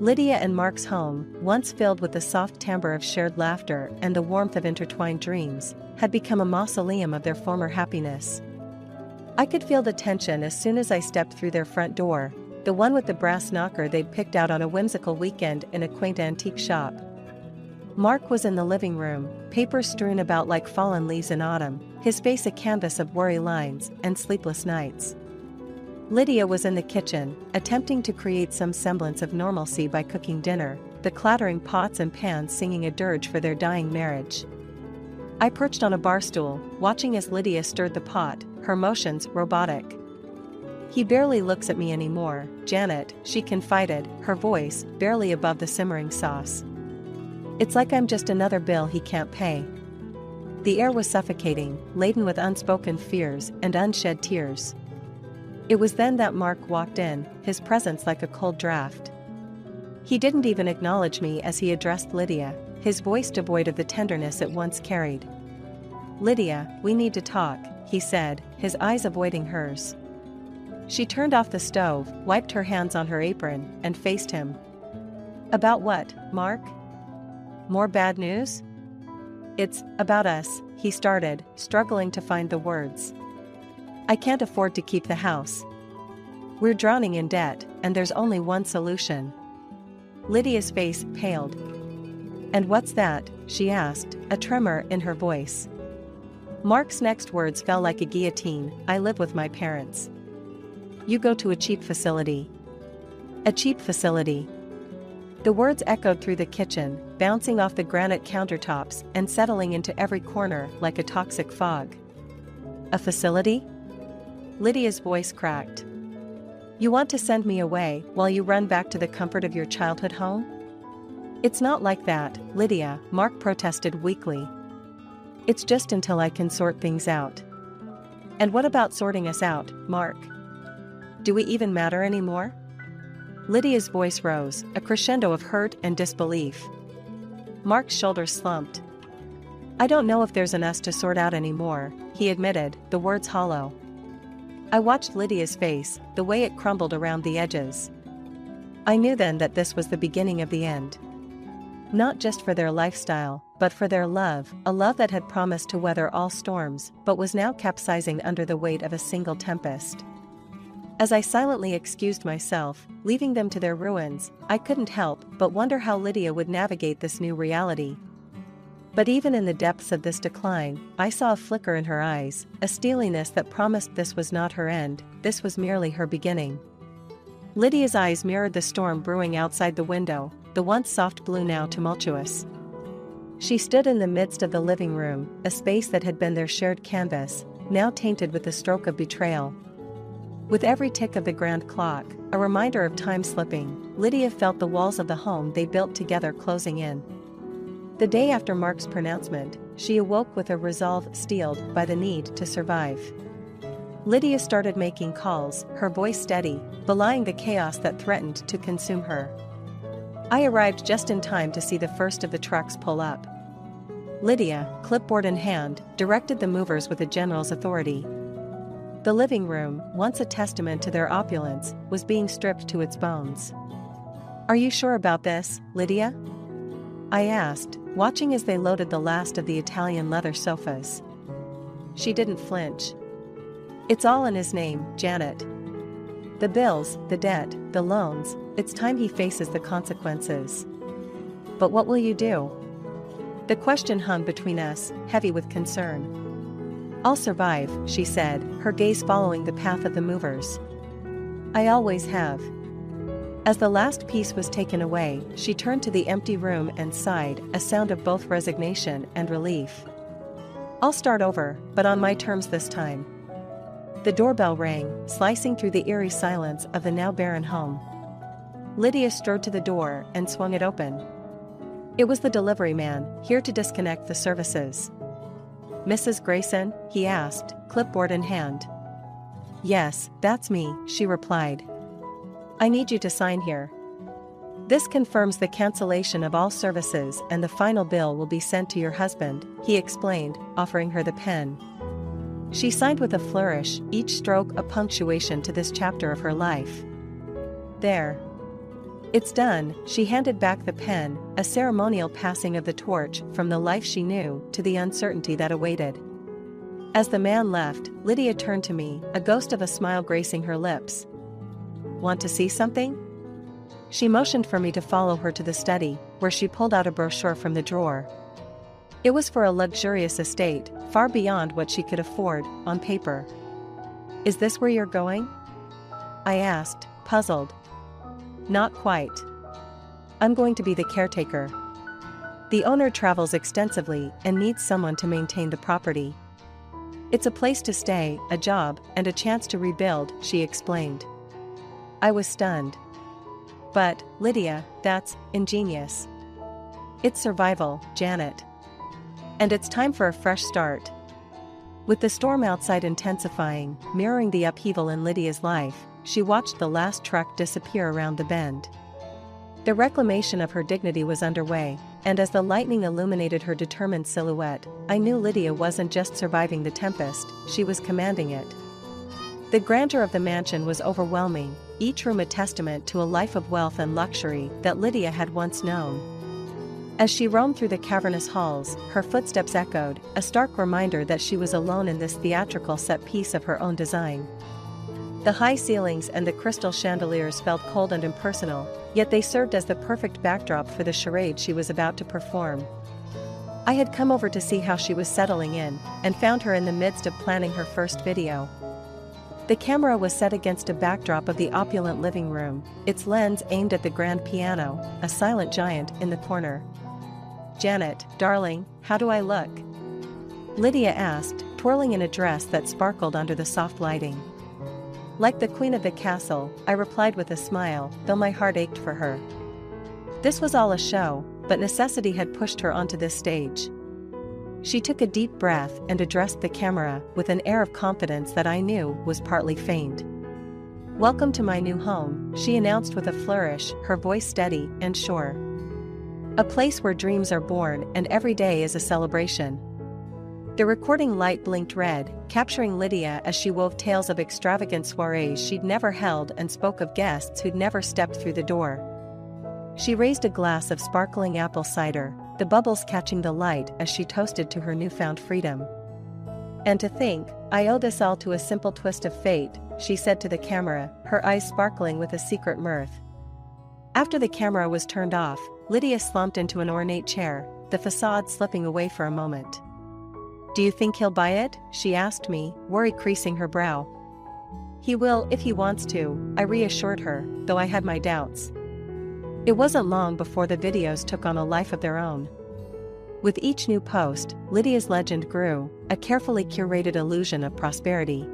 Lydia and Mark's home, once filled with the soft timbre of shared laughter and the warmth of intertwined dreams, had become a mausoleum of their former happiness. I could feel the tension as soon as I stepped through their front door, the one with the brass knocker they'd picked out on a whimsical weekend in a quaint antique shop. Mark was in the living room, papers strewn about like fallen leaves in autumn, his face a canvas of worry lines and sleepless nights. Lydia was in the kitchen, attempting to create some semblance of normalcy by cooking dinner, the clattering pots and pans singing a dirge for their dying marriage. I perched on a bar stool, watching as Lydia stirred the pot, her motions robotic. "He barely looks at me anymore, Janet," she confided, her voice barely above the simmering sauce. "It's like I'm just another bill he can't pay." The air was suffocating, laden with unspoken fears and unshed tears. It was then that Mark walked in, his presence like a cold draft. He didn't even acknowledge me as he addressed Lydia, his voice devoid of the tenderness it once carried. "Lydia, we need to talk," he said, his eyes avoiding hers. She turned off the stove, wiped her hands on her apron, and faced him. "About what, Mark? More bad news?" "It's about us," he started, struggling to find the words. "I can't afford to keep the house. We're drowning in debt, and there's only one solution." Lydia's face paled. "And what's that?" she asked, a tremor in her voice. Mark's next words fell like a guillotine. "I live with my parents." "You go to a cheap facility." "A cheap facility." The words echoed through the kitchen, bouncing off the granite countertops and settling into every corner like a toxic fog. "A facility?" Lydia's voice cracked. "You want to send me away while you run back to the comfort of your childhood home?" "It's not like that, Lydia," Mark protested weakly. "It's just until I can sort things out." "And what about sorting us out, Mark? Do we even matter anymore?" Lydia's voice rose, a crescendo of hurt and disbelief. Mark's shoulders slumped. "I don't know if there's an us to sort out anymore," he admitted, the words hollow. I watched Lydia's face, the way it crumbled around the edges. I knew then that this was the beginning of the end. Not just for their lifestyle, but for their love, a love that had promised to weather all storms, but was now capsizing under the weight of a single tempest. As I silently excused myself, leaving them to their ruins, I couldn't help but wonder how Lydia would navigate this new reality. But even in the depths of this decline, I saw a flicker in her eyes, a steeliness that promised this was not her end, this was merely her beginning. Lydia's eyes mirrored the storm brewing outside the window, the once soft blue now tumultuous. She stood in the midst of the living room, a space that had been their shared canvas, now tainted with the stroke of betrayal. With every tick of the grand clock, a reminder of time slipping, Lydia felt the walls of the home they built together closing in. The day after Mark's pronouncement, she awoke with a resolve steeled by the need to survive. Lydia started making calls, her voice steady, belying the chaos that threatened to consume her. I arrived just in time to see the first of the trucks pull up. Lydia, clipboard in hand, directed the movers with a general's authority. The living room, once a testament to their opulence, was being stripped to its bones. "Are you sure about this, Lydia?" I asked, watching as they loaded the last of the Italian leather sofas. She didn't flinch. "It's all in his name, Janet. The bills, the debt, the loans, it's time he faces the consequences." "But what will you do?" The question hung between us, heavy with concern. "I'll survive," she said, her gaze following the path of the movers. "I always have." As the last piece was taken away, she turned to the empty room and sighed, a sound of both resignation and relief. "I'll start over, but on my terms this time." The doorbell rang, slicing through the eerie silence of the now barren home. Lydia strode to the door and swung it open. It was the delivery man, here to disconnect the services. "Mrs. Grayson?" he asked, clipboard in hand. "Yes, that's me," she replied. "I need you to sign here. This confirms the cancellation of all services and the final bill will be sent to your husband," he explained, offering her the pen. She signed with a flourish, each stroke a punctuation to this chapter of her life. "There. It's done, she handed back the pen, a ceremonial passing of the torch from the life she knew to the uncertainty that awaited. As the man left, Lydia turned to me, a ghost of a smile gracing her lips. Want to see something? She motioned for me to follow her to the study, where she pulled out a brochure from the drawer. It was for a luxurious estate, far beyond what she could afford, on paper. Is this where you're going? I asked, puzzled. Not quite. I'm going to be the caretaker. The owner travels extensively and needs someone to maintain the property. It's a place to stay, a job, and a chance to rebuild, she explained. I was stunned. But, Lydia, that's ingenious. It's survival, Janet. And it's time for a fresh start. With the storm outside intensifying, mirroring the upheaval in Lydia's life, she watched the last truck disappear around the bend. The reclamation of her dignity was underway, and as the lightning illuminated her determined silhouette, I knew Lydia wasn't just surviving the tempest, she was commanding it. The grandeur of the mansion was overwhelming, each room a testament to a life of wealth and luxury that Lydia had once known. As she roamed through the cavernous halls, her footsteps echoed, a stark reminder that she was alone in this theatrical set piece of her own design. The high ceilings and the crystal chandeliers felt cold and impersonal, yet they served as the perfect backdrop for the charade she was about to perform. I had come over to see how she was settling in, and found her in the midst of planning her first video. The camera was set against a backdrop of the opulent living room, its lens aimed at the grand piano, a silent giant in the corner. Janet, darling, how do I look? Lydia asked, twirling in a dress that sparkled under the soft lighting. Like the queen of the castle, I replied with a smile, though my heart ached for her. This was all a show, but necessity had pushed her onto this stage. She took a deep breath and addressed the camera with an air of confidence that I knew was partly feigned. Welcome to my new home, she announced with a flourish, her voice steady and sure. A place where dreams are born and every day is a celebration. The recording light blinked red, capturing Lydia as she wove tales of extravagant soirees she'd never held and spoke of guests who'd never stepped through the door. She raised a glass of sparkling apple cider, the bubbles catching the light as she toasted to her newfound freedom. And to think, I owe this all to a simple twist of fate, she said to the camera, her eyes sparkling with a secret mirth. After the camera was turned off, Lydia slumped into an ornate chair, the facade slipping away for a moment. Do you think he'll buy it? She asked me, worry creasing her brow. He will if he wants to, I reassured her, though I had my doubts. It wasn't long before the videos took on a life of their own. With each new post, Lydia's legend grew, a carefully curated illusion of prosperity.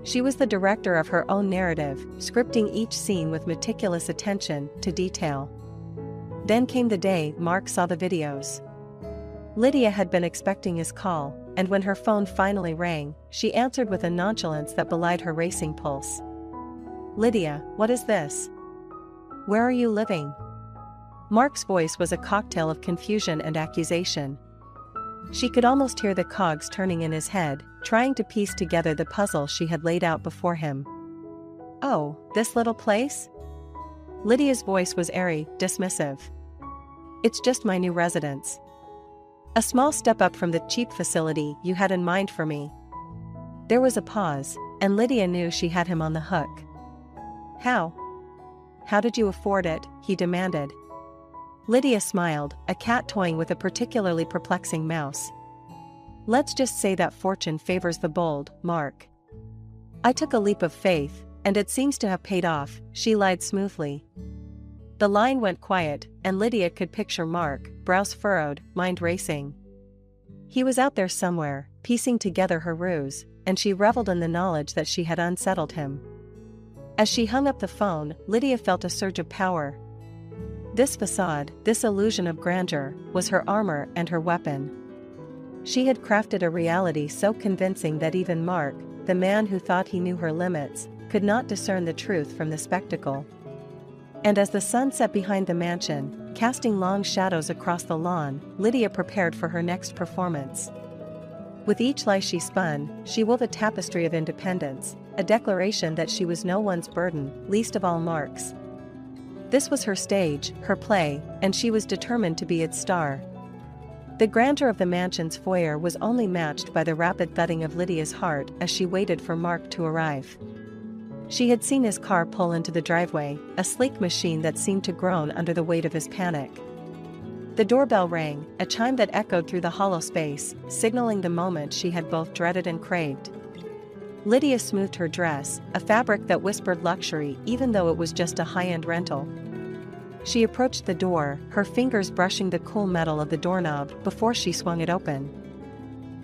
She was the director of her own narrative, scripting each scene with meticulous attention to detail. Then came the day Mark saw the videos. Lydia had been expecting his call, and when her phone finally rang, she answered with a nonchalance that belied her racing pulse. Lydia, what is this? Where are you living? Mark's voice was a cocktail of confusion and accusation. She could almost hear the cogs turning in his head, trying to piece together the puzzle she had laid out before him. Oh, this little place? Lydia's voice was airy, dismissive. It's just my new residence. A small step up from the cheap facility you had in mind for me. There was a pause, and Lydia knew she had him on the hook. How? How did you afford it? He demanded. Lydia smiled, a cat toying with a particularly perplexing mouse. Let's just say that fortune favors the bold, Mark. I took a leap of faith, and it seems to have paid off, she lied smoothly. The line went quiet, and Lydia could picture Mark, brows furrowed, mind racing. He was out there somewhere, piecing together her ruse, and she reveled in the knowledge that she had unsettled him. As she hung up the phone, Lydia felt a surge of power. This facade, this illusion of grandeur, was her armor and her weapon. She had crafted a reality so convincing that even Mark, the man who thought he knew her limits, could not discern the truth from the spectacle. And as the sun set behind the mansion, casting long shadows across the lawn, Lydia prepared for her next performance. With each lie she spun, she wove a tapestry of independence, a declaration that she was no one's burden, least of all Mark's. This was her stage, her play, and she was determined to be its star. The grandeur of the mansion's foyer was only matched by the rapid thudding of Lydia's heart as she waited for Mark to arrive. She had seen his car pull into the driveway, a sleek machine that seemed to groan under the weight of his panic. The doorbell rang, a chime that echoed through the hollow space, signaling the moment she had both dreaded and craved. Lydia smoothed her dress, a fabric that whispered luxury even though it was just a high-end rental. She approached the door, her fingers brushing the cool metal of the doorknob before she swung it open.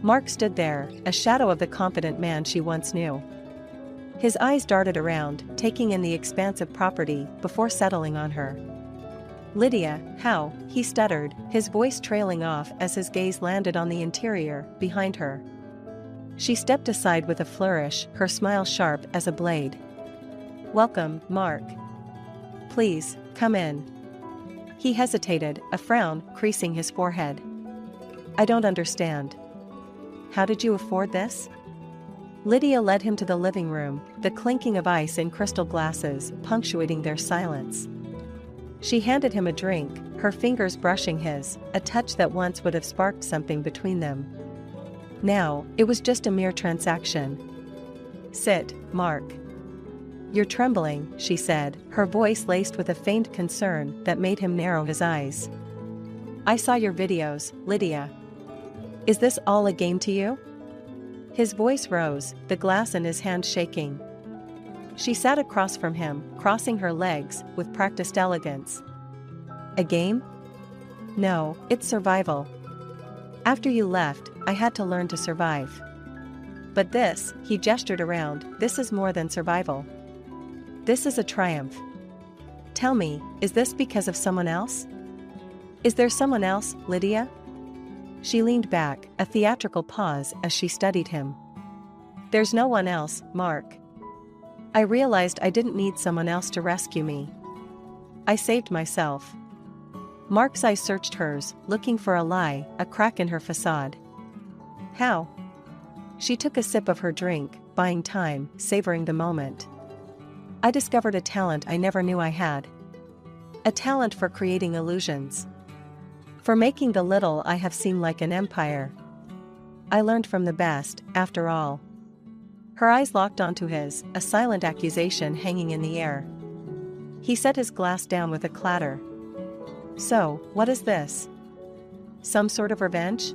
Mark stood there, a shadow of the confident man she once knew. His eyes darted around, taking in the expansive property before settling on her. "Lydia, how?" he stuttered, his voice trailing off as his gaze landed on the interior, behind her. She stepped aside with a flourish, her smile sharp as a blade. "Welcome, Mark. Please, come in." He hesitated, a frown creasing his forehead. "I don't understand. How did you afford this?" Lydia led him to the living room, the clinking of ice in crystal glasses punctuating their silence. She handed him a drink, her fingers brushing his, a touch that once would have sparked something between them. Now, it was just a mere transaction. "Sit, Mark." "You're trembling," she said, her voice laced with a faint concern that made him narrow his eyes. "I saw your videos, Lydia. Is this all a game to you?" His voice rose, the glass in his hand shaking. She sat across from him, crossing her legs with practiced elegance. "A game? No, it's survival. After you left, I had to learn to survive. But this," he gestured around, "this is more than survival. This is a triumph. Tell me, is this because of someone else? Is there someone else, Lydia?" She leaned back, a theatrical pause as she studied him. "There's no one else, Mark. I realized I didn't need someone else to rescue me. I saved myself." Mark's eyes searched hers, looking for a lie, a crack in her facade. "How?" She took a sip of her drink, buying time, savoring the moment. "I discovered a talent I never knew I had. A talent for creating illusions. For making the little I have seem like an empire. I learned from the best, after all." Her eyes locked onto his, a silent accusation hanging in the air. He set his glass down with a clatter. "So, what is this? Some sort of revenge?"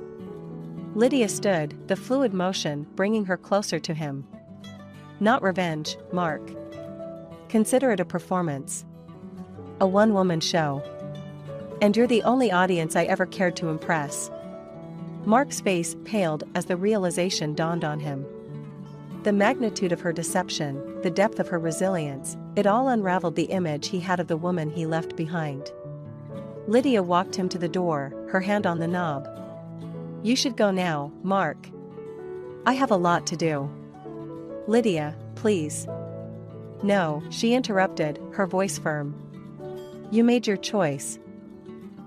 Lydia stood, the fluid motion bringing her closer to him. "Not revenge, Mark. Consider it a performance. A one-woman show. And you're the only audience I ever cared to impress." Mark's face paled as the realization dawned on him. The magnitude of her deception, the depth of her resilience, it all unraveled the image he had of the woman he left behind. Lydia walked him to the door, her hand on the knob. "You should go now, Mark. I have a lot to do." "Lydia, please." "No," she interrupted, her voice firm. "You made your choice.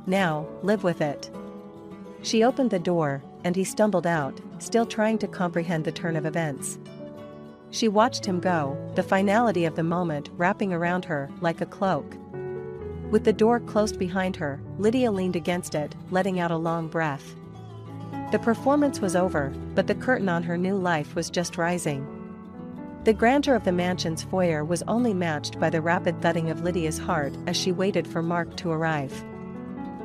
Now, live with it." She opened the door, and he stumbled out, still trying to comprehend the turn of events. She watched him go, the finality of the moment wrapping around her like a cloak. With the door closed behind her, Lydia leaned against it, letting out a long breath. The performance was over, but the curtain on her new life was just rising. The grandeur of the mansion's foyer was only matched by the rapid thudding of Lydia's heart as she waited for Mark to arrive.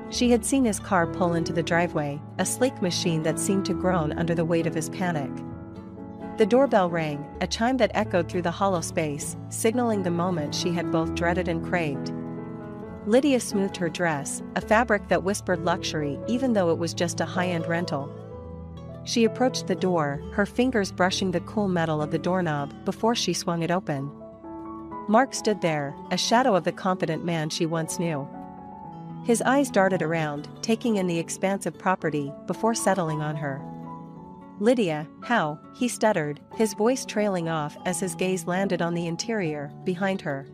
She had seen his car pull into the driveway, a sleek machine that seemed to groan under the weight of his panic. The doorbell rang, a chime that echoed through the hollow space, signaling the moment she had both dreaded and craved. Lydia smoothed her dress, a fabric that whispered luxury even though it was just a high-end rental. She approached the door, her fingers brushing the cool metal of the doorknob before she swung it open. Mark stood there, a shadow of the confident man she once knew. His eyes darted around, taking in the expansive property before settling on her. "Lydia, how?" he stuttered, his voice trailing off as his gaze landed on the interior, behind her.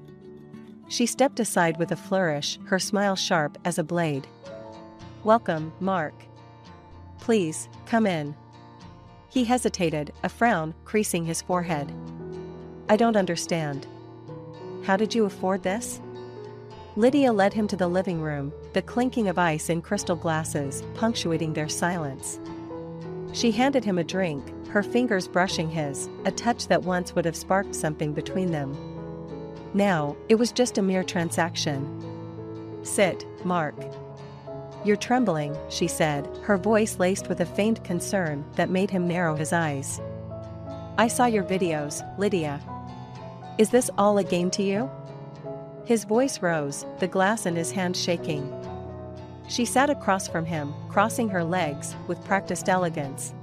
She stepped aside with a flourish, her smile sharp as a blade. "Welcome, Mark. Please, come in." He hesitated, a frown creasing his forehead. "I don't understand. How did you afford this?" Lydia led him to the living room, the clinking of ice in crystal glasses punctuating their silence. She handed him a drink, her fingers brushing his, a touch that once would have sparked something between them. Now, it was just a mere transaction. "Sit, Mark. You're trembling," she said, her voice laced with a faint concern that made him narrow his eyes. "I saw your videos, Lydia. Is this all a game to you?" His voice rose, the glass in his hand shaking. She sat across from him, crossing her legs, with practiced elegance.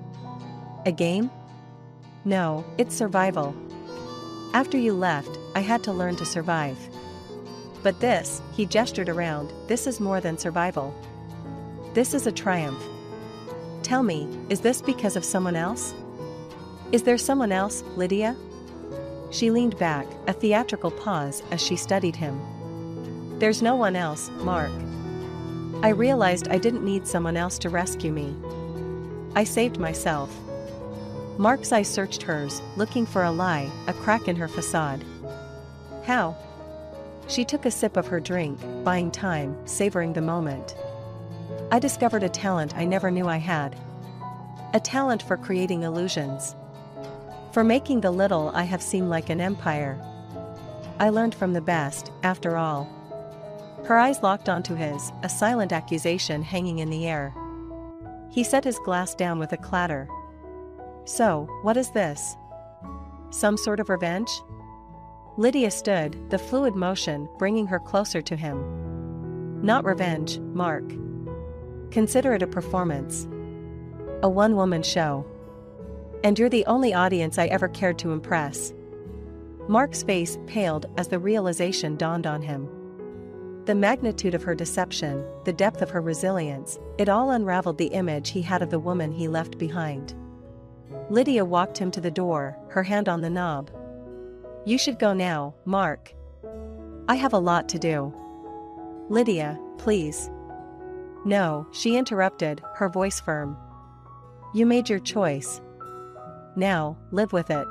"A game? No, it's survival. After you left, I had to learn to survive. But this," he gestured around, "this is more than survival. This is a triumph. Tell me, is this because of someone else? Is there someone else, Lydia?" She leaned back, a theatrical pause as she studied him. "There's no one else, Mark. I realized I didn't need someone else to rescue me. I saved myself." Mark's eyes searched hers, looking for a lie, a crack in her facade. "How?" She took a sip of her drink, buying time, savoring the moment. "I discovered a talent I never knew I had. A talent for creating illusions. For making the little I have seem like an empire. I learned from the best, after all." Her eyes locked onto his, a silent accusation hanging in the air. He set his glass down with a clatter. "So, what is this? Some sort of revenge?" Lydia stood, the fluid motion bringing her closer to him. "Not revenge, Mark. Consider it a performance. A one-woman show. And you're the only audience I ever cared to impress." Mark's face paled as the realization dawned on him. The magnitude of her deception, the depth of her resilience, it all unraveled the image he had of the woman he left behind. Lydia walked him to the door, her hand on the knob. "You should go now, Mark. I have a lot to do." "Lydia, please." "No," she interrupted, her voice firm. "You made your choice. Now, live with it."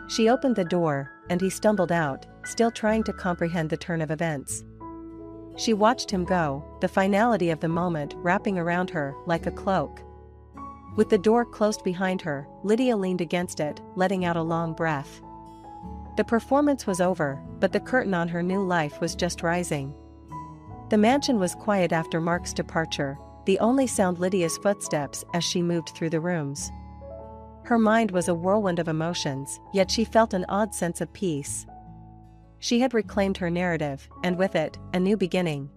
She opened the door, and he stumbled out, still trying to comprehend the turn of events. She watched him go, the finality of the moment wrapping around her like a cloak. With the door closed behind her, Lydia leaned against it, letting out a long breath. The performance was over, but the curtain on her new life was just rising. The mansion was quiet after Mark's departure, the only sound Lydia's footsteps as she moved through the rooms. Her mind was a whirlwind of emotions, yet she felt an odd sense of peace. She had reclaimed her narrative, and with it, a new beginning.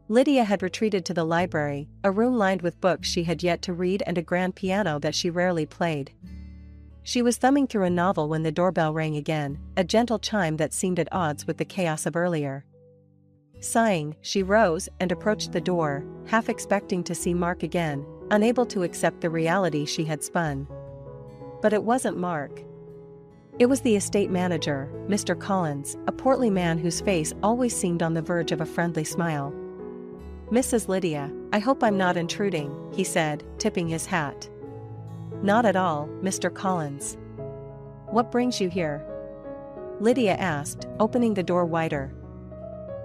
Lydia had retreated to the library, a room lined with books she had yet to read and a grand piano that she rarely played. She was thumbing through a novel when the doorbell rang again, a gentle chime that seemed at odds with the chaos of earlier. Sighing, she rose and approached the door, half expecting to see Mark again, unable to accept the reality she had spun. But it wasn't Mark. It was the estate manager, Mr. Collins, a portly man whose face always seemed on the verge of a friendly smile. "Mrs. Lydia, I hope I'm not intruding," he said, tipping his hat. "Not at all, Mr. Collins. What brings you here?" Lydia asked, opening the door wider.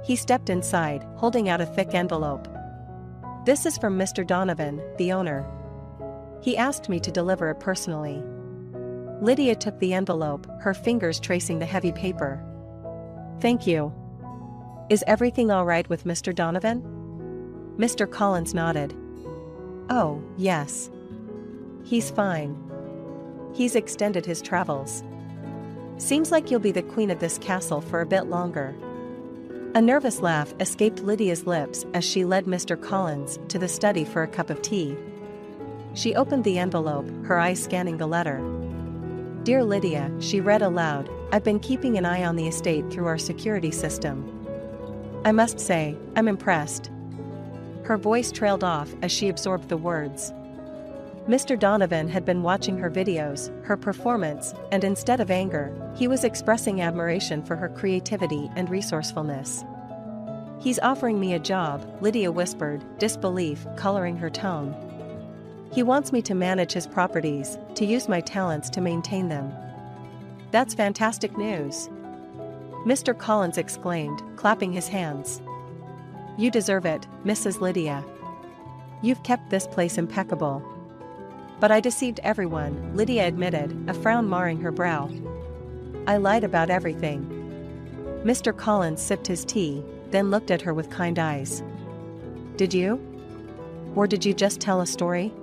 He stepped inside, holding out a thick envelope. "This is from Mr. Donovan, the owner. He asked me to deliver it personally." Lydia took the envelope, her fingers tracing the heavy paper. "Thank you. Is everything all right with Mr. Donovan?" Mr. Collins nodded. "Oh, yes. He's fine. He's extended his travels. Seems like you'll be the queen of this castle for a bit longer." A nervous laugh escaped Lydia's lips as she led Mr. Collins to the study for a cup of tea. She opened the envelope, her eyes scanning the letter. "Dear Lydia," she read aloud, "I've been keeping an eye on the estate through our security system. I must say, I'm impressed." Her voice trailed off as she absorbed the words. Mr. Donovan had been watching her videos, her performance, and instead of anger, he was expressing admiration for her creativity and resourcefulness. "He's offering me a job," Lydia whispered, disbelief coloring her tone. "He wants me to manage his properties, to use my talents to maintain them." "That's fantastic news." Mr. Collins exclaimed, clapping his hands. "You deserve it, Mrs. Lydia. You've kept this place impeccable." "But I deceived everyone," Lydia admitted, a frown marring her brow. "I lied about everything." Mr. Collins sipped his tea, then looked at her with kind eyes. "Did you? Or did you just tell a story?"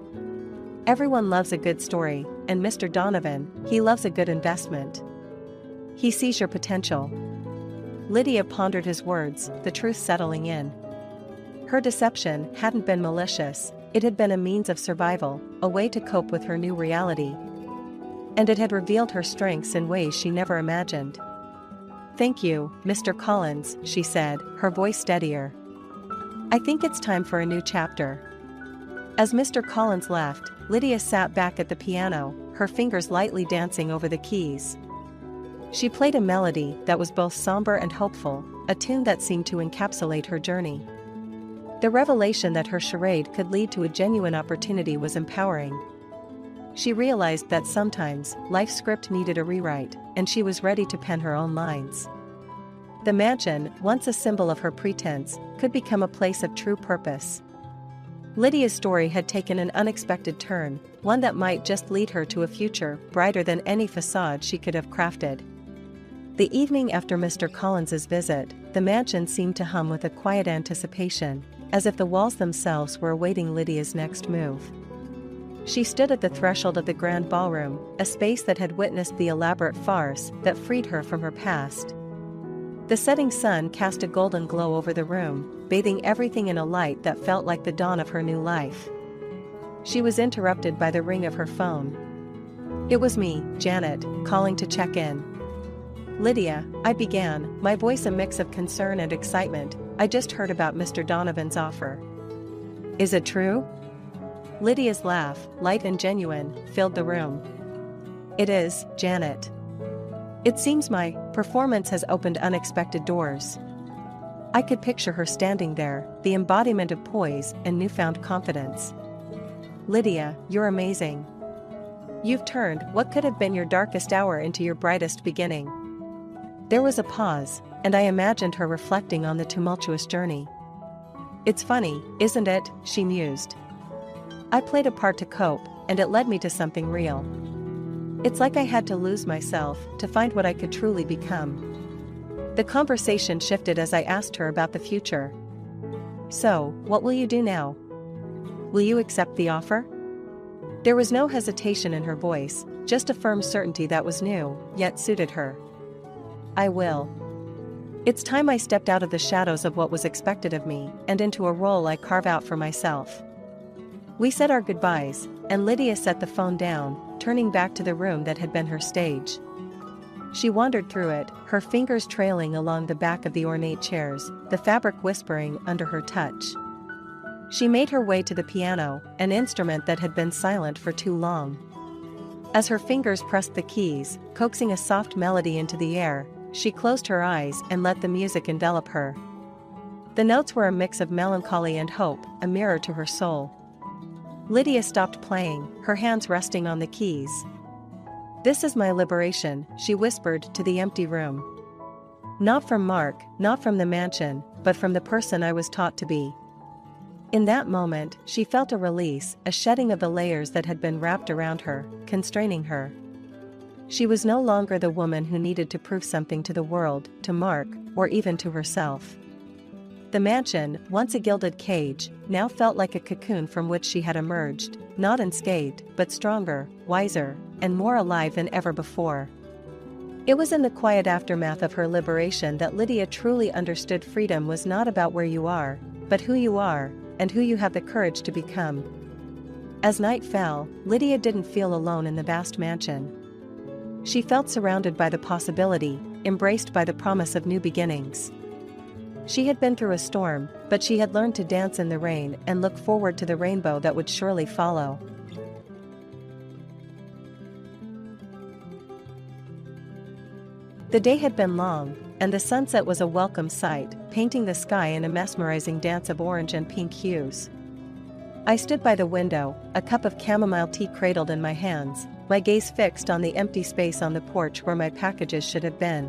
"Everyone loves a good story, and Mr. Donovan, he loves a good investment. He sees your potential." Lydia pondered his words, the truth settling in. Her deception hadn't been malicious, it had been a means of survival, a way to cope with her new reality. And it had revealed her strengths in ways she never imagined. "Thank you, Mr. Collins," she said, her voice steadier. "I think it's time for a new chapter." As Mr. Collins left, Lydia sat back at the piano, her fingers lightly dancing over the keys. She played a melody that was both somber and hopeful, a tune that seemed to encapsulate her journey. The revelation that her charade could lead to a genuine opportunity was empowering. She realized that sometimes, life's script needed a rewrite, and she was ready to pen her own lines. The mansion, once a symbol of her pretense, could become a place of true purpose. Lydia's story had taken an unexpected turn, one that might just lead her to a future brighter than any facade she could have crafted. The evening after Mr. Collins's visit, the mansion seemed to hum with a quiet anticipation, as if the walls themselves were awaiting Lydia's next move. She stood at the threshold of the grand ballroom, a space that had witnessed the elaborate farce that freed her from her past. The setting sun cast a golden glow over the room, bathing everything in a light that felt like the dawn of her new life. She was interrupted by the ring of her phone. "It was me, Janet, calling to check in." "Lydia," I began, my voice a mix of concern and excitement, "I just heard about Mr. Donovan's offer." "Is it true?" Lydia's laugh, light and genuine, filled the room. "It is, Janet. It seems my performance has opened unexpected doors." I could picture her standing there, the embodiment of poise and newfound confidence. "Lydia, you're amazing. You've turned what could have been your darkest hour into your brightest beginning." There was a pause, and I imagined her reflecting on the tumultuous journey. "It's funny, isn't it?" she mused. "I played a part to cope, and it led me to something real. It's like I had to lose myself to find what I could truly become." The conversation shifted as I asked her about the future. "So, what will you do now? Will you accept the offer?" There was no hesitation in her voice, just a firm certainty that was new, yet suited her. "I will. It's time I stepped out of the shadows of what was expected of me, and into a role I carve out for myself." We said our goodbyes, and Lydia set the phone down, turning back to the room that had been her stage. She wandered through it, her fingers trailing along the back of the ornate chairs, the fabric whispering under her touch. She made her way to the piano, an instrument that had been silent for too long. As her fingers pressed the keys, coaxing a soft melody into the air, she closed her eyes and let the music envelop her. The notes were a mix of melancholy and hope, a mirror to her soul. Lydia stopped playing, her hands resting on the keys. "This is my liberation," she whispered to the empty room. "Not from Mark, not from the mansion, but from the person I was taught to be." In that moment, she felt a release, a shedding of the layers that had been wrapped around her, constraining her. She was no longer the woman who needed to prove something to the world, to Mark, or even to herself. The mansion, once a gilded cage, now felt like a cocoon from which she had emerged, not unscathed, but stronger, wiser, and more alive than ever before. It was in the quiet aftermath of her liberation that Lydia truly understood freedom was not about where you are, but who you are, and who you have the courage to become. As night fell, Lydia didn't feel alone in the vast mansion. She felt surrounded by the possibility, embraced by the promise of new beginnings. She had been through a storm, but she had learned to dance in the rain and look forward to the rainbow that would surely follow. The day had been long, and the sunset was a welcome sight, painting the sky in a mesmerizing dance of orange and pink hues. I stood by the window, a cup of chamomile tea cradled in my hands, my gaze fixed on the empty space on the porch where my packages should have been.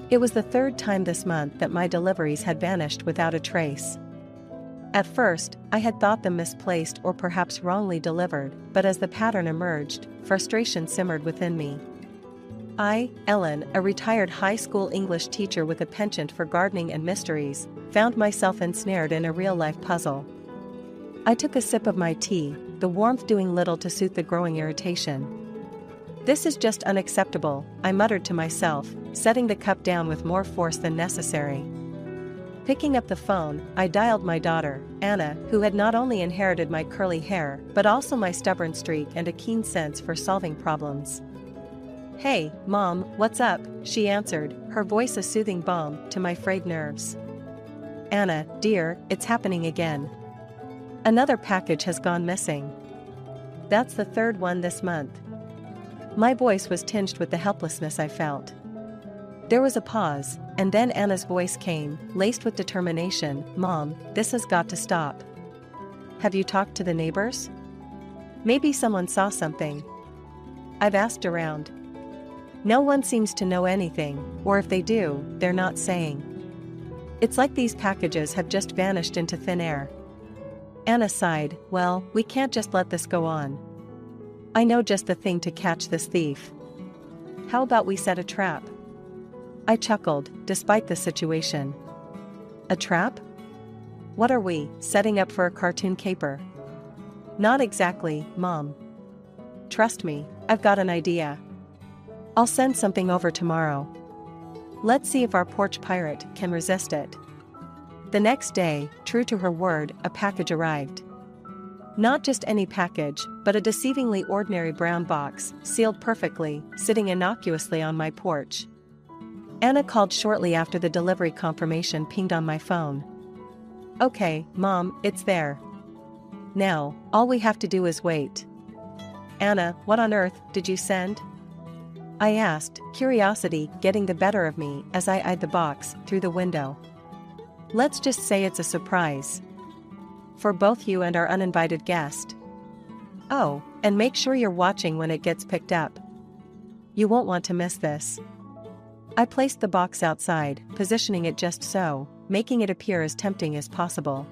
It was the third time this month that my deliveries had vanished without a trace. At first, I had thought them misplaced or perhaps wrongly delivered, but as the pattern emerged, frustration simmered within me. I, Ellen, a retired high school English teacher with a penchant for gardening and mysteries, found myself ensnared in a real-life puzzle. I took a sip of my tea, the warmth doing little to soothe the growing irritation. "This is just unacceptable," I muttered to myself, setting the cup down with more force than necessary. Picking up the phone, I dialed my daughter, Anna, who had not only inherited my curly hair but also my stubborn streak and a keen sense for solving problems. "Hey, Mom, what's up?" she answered, her voice a soothing balm to my frayed nerves. "Anna, dear, it's happening again. Another package has gone missing. That's the third one this month." My voice was tinged with the helplessness I felt. There was a pause, and then Anna's voice came, laced with determination. "Mom, this has got to stop. Have you talked to the neighbors? Maybe someone saw something." "I've asked around. No one seems to know anything, or if they do, they're not saying. It's like these packages have just vanished into thin air." Anna sighed. "Well, we can't just let this go on. I know just the thing to catch this thief. How about we set a trap?" I chuckled, despite the situation. "A trap? What are we, setting up for a cartoon caper?" "Not exactly, Mom. Trust me, I've got an idea. I'll send something over tomorrow. Let's see if our porch pirate can resist it." The next day, true to her word, a package arrived. Not just any package, but a deceivingly ordinary brown box, sealed perfectly, sitting innocuously on my porch. Anna called shortly after the delivery confirmation pinged on my phone. "Okay, Mom, it's there. Now, all we have to do is wait." "Anna, what on earth did you send?" I asked, curiosity getting the better of me as I eyed the box through the window. "Let's just say it's a surprise. For both you and our uninvited guest. Oh, and make sure you're watching when it gets picked up. You won't want to miss this." I placed the box outside, positioning it just so, making it appear as tempting as possible.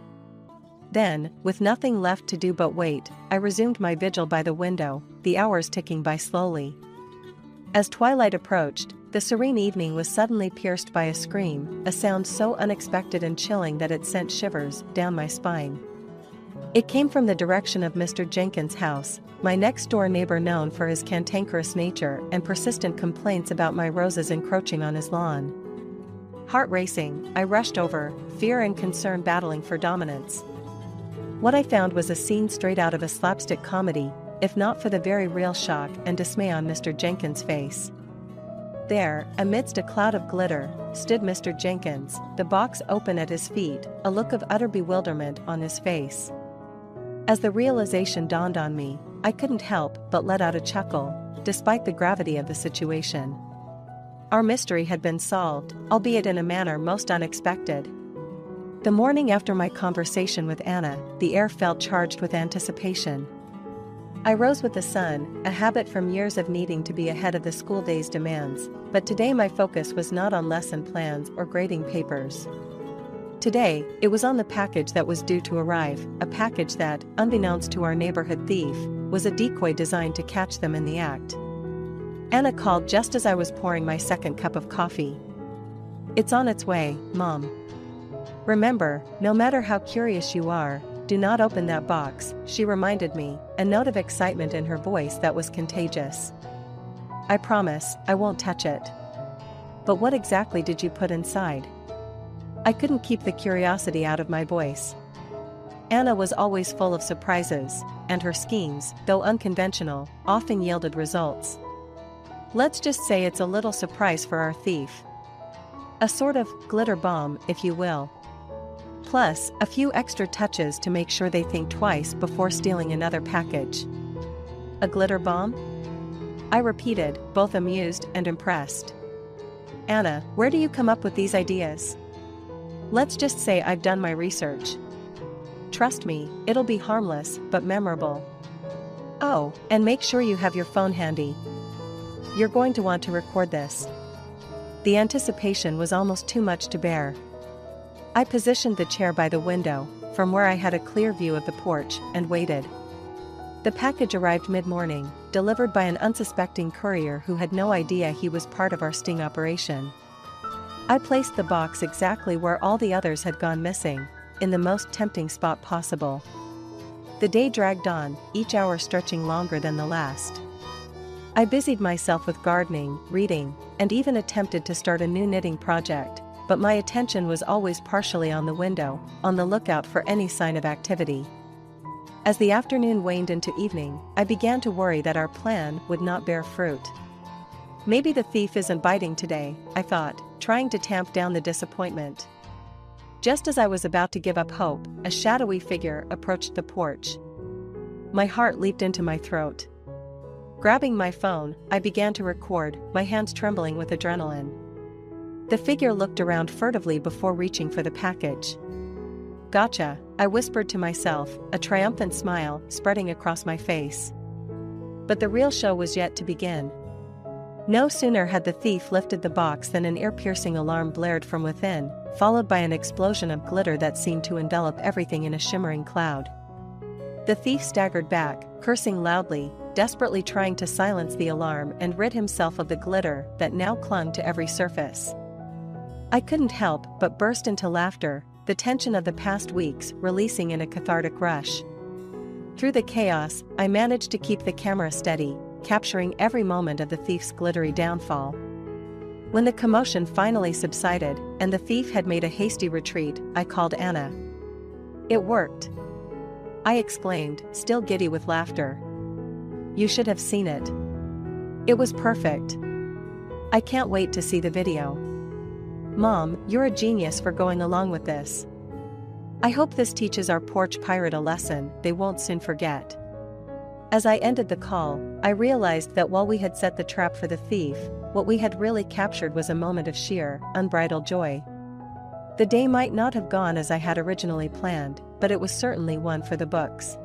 Then, with nothing left to do but wait, I resumed my vigil by the window, the hours ticking by slowly. As twilight approached, the serene evening was suddenly pierced by a scream, a sound so unexpected and chilling that it sent shivers down my spine. It came from the direction of Mr. Jenkins' house, my next-door neighbor known for his cantankerous nature and persistent complaints about my roses encroaching on his lawn. Heart racing, I rushed over, fear and concern battling for dominance. What I found was a scene straight out of a slapstick comedy, if not for the very real shock and dismay on Mr. Jenkins' face. There, amidst a cloud of glitter, stood Mr. Jenkins, the box open at his feet, a look of utter bewilderment on his face. As the realization dawned on me, I couldn't help but let out a chuckle, despite the gravity of the situation. Our mystery had been solved, albeit in a manner most unexpected. The morning after my conversation with Anna, the air felt charged with anticipation. I rose with the sun, a habit from years of needing to be ahead of the school day's demands, but today my focus was not on lesson plans or grading papers. Today, it was on the package that was due to arrive, a package that, unbeknownst to our neighborhood thief, was a decoy designed to catch them in the act. Anna called just as I was pouring my second cup of coffee. "It's on its way, Mom. Remember, no matter how curious you are, do not open that box," she reminded me, a note of excitement in her voice that was contagious. "I promise, I won't touch it." "But what exactly did you put inside?" I couldn't keep the curiosity out of my voice. Anna was always full of surprises, and her schemes, though unconventional, often yielded results. "Let's just say it's a little surprise for our thief. A sort of glitter bomb, if you will. Plus, a few extra touches to make sure they think twice before stealing another package." "A glitter bomb?" I repeated, both amused and impressed. "Anna, where do you come up with these ideas?" "Let's just say I've done my research. Trust me, it'll be harmless, but memorable. Oh, and make sure you have your phone handy. You're going to want to record this." The anticipation was almost too much to bear. I positioned the chair by the window, from where I had a clear view of the porch, and waited. The package arrived mid-morning, delivered by an unsuspecting courier who had no idea he was part of our sting operation. I placed the box exactly where all the others had gone missing, in the most tempting spot possible. The day dragged on, each hour stretching longer than the last. I busied myself with gardening, reading, and even attempted to start a new knitting project, but my attention was always partially on the window, on the lookout for any sign of activity. As the afternoon waned into evening, I began to worry that our plan would not bear fruit. Maybe the thief isn't biting today, I thought, trying to tamp down the disappointment. Just as I was about to give up hope, a shadowy figure approached the porch. My heart leaped into my throat. Grabbing my phone, I began to record, my hands trembling with adrenaline. The figure looked around furtively before reaching for the package. "Gotcha," I whispered to myself, a triumphant smile spreading across my face. But the real show was yet to begin. No sooner had the thief lifted the box than an ear-piercing alarm blared from within, followed by an explosion of glitter that seemed to envelop everything in a shimmering cloud. The thief staggered back, cursing loudly, desperately trying to silence the alarm and rid himself of the glitter that now clung to every surface. I couldn't help but burst into laughter, the tension of the past weeks releasing in a cathartic rush. Through the chaos, I managed to keep the camera steady, capturing every moment of the thief's glittery downfall. When the commotion finally subsided, and the thief had made a hasty retreat, I called Anna. "It worked!" I exclaimed, still giddy with laughter. "You should have seen it. It was perfect. I can't wait to see the video." "Mom, you're a genius for going along with this. I hope this teaches our porch pirate a lesson they won't soon forget." As I ended the call, I realized that while we had set the trap for the thief, what we had really captured was a moment of sheer, unbridled joy. The day might not have gone as I had originally planned, but it was certainly one for the books.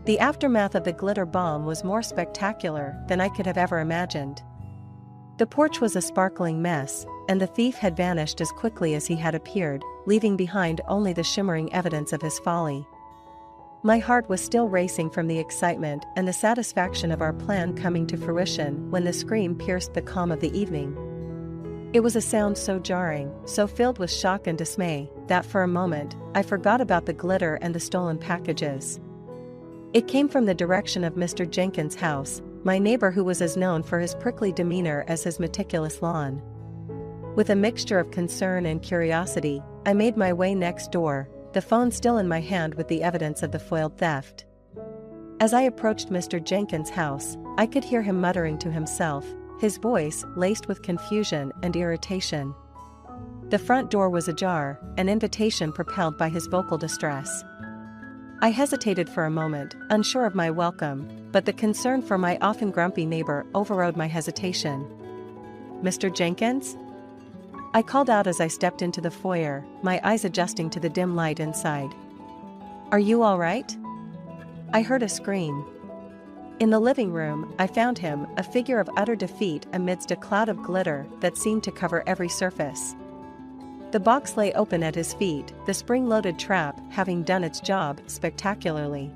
The aftermath of the glitter bomb was more spectacular than I could have ever imagined. The porch was a sparkling mess, and the thief had vanished as quickly as he had appeared, leaving behind only the shimmering evidence of his folly. My heart was still racing from the excitement and the satisfaction of our plan coming to fruition when the scream pierced the calm of the evening. It was a sound so jarring, so filled with shock and dismay, that for a moment, I forgot about the glitter and the stolen packages. It came from the direction of Mr. Jenkins' house, my neighbor who was as known for his prickly demeanor as his meticulous lawn. With a mixture of concern and curiosity, I made my way next door, the phone still in my hand with the evidence of the foiled theft. As I approached Mr. Jenkins' house, I could hear him muttering to himself, his voice laced with confusion and irritation. The front door was ajar, an invitation propelled by his vocal distress. I hesitated for a moment, unsure of my welcome, but the concern for my often grumpy neighbor overrode my hesitation. "Mr. Jenkins?" I called out as I stepped into the foyer, my eyes adjusting to the dim light inside. "Are you all right?" I heard a scream. In the living room, I found him, a figure of utter defeat amidst a cloud of glitter that seemed to cover every surface. The box lay open at his feet, the spring-loaded trap having done its job spectacularly.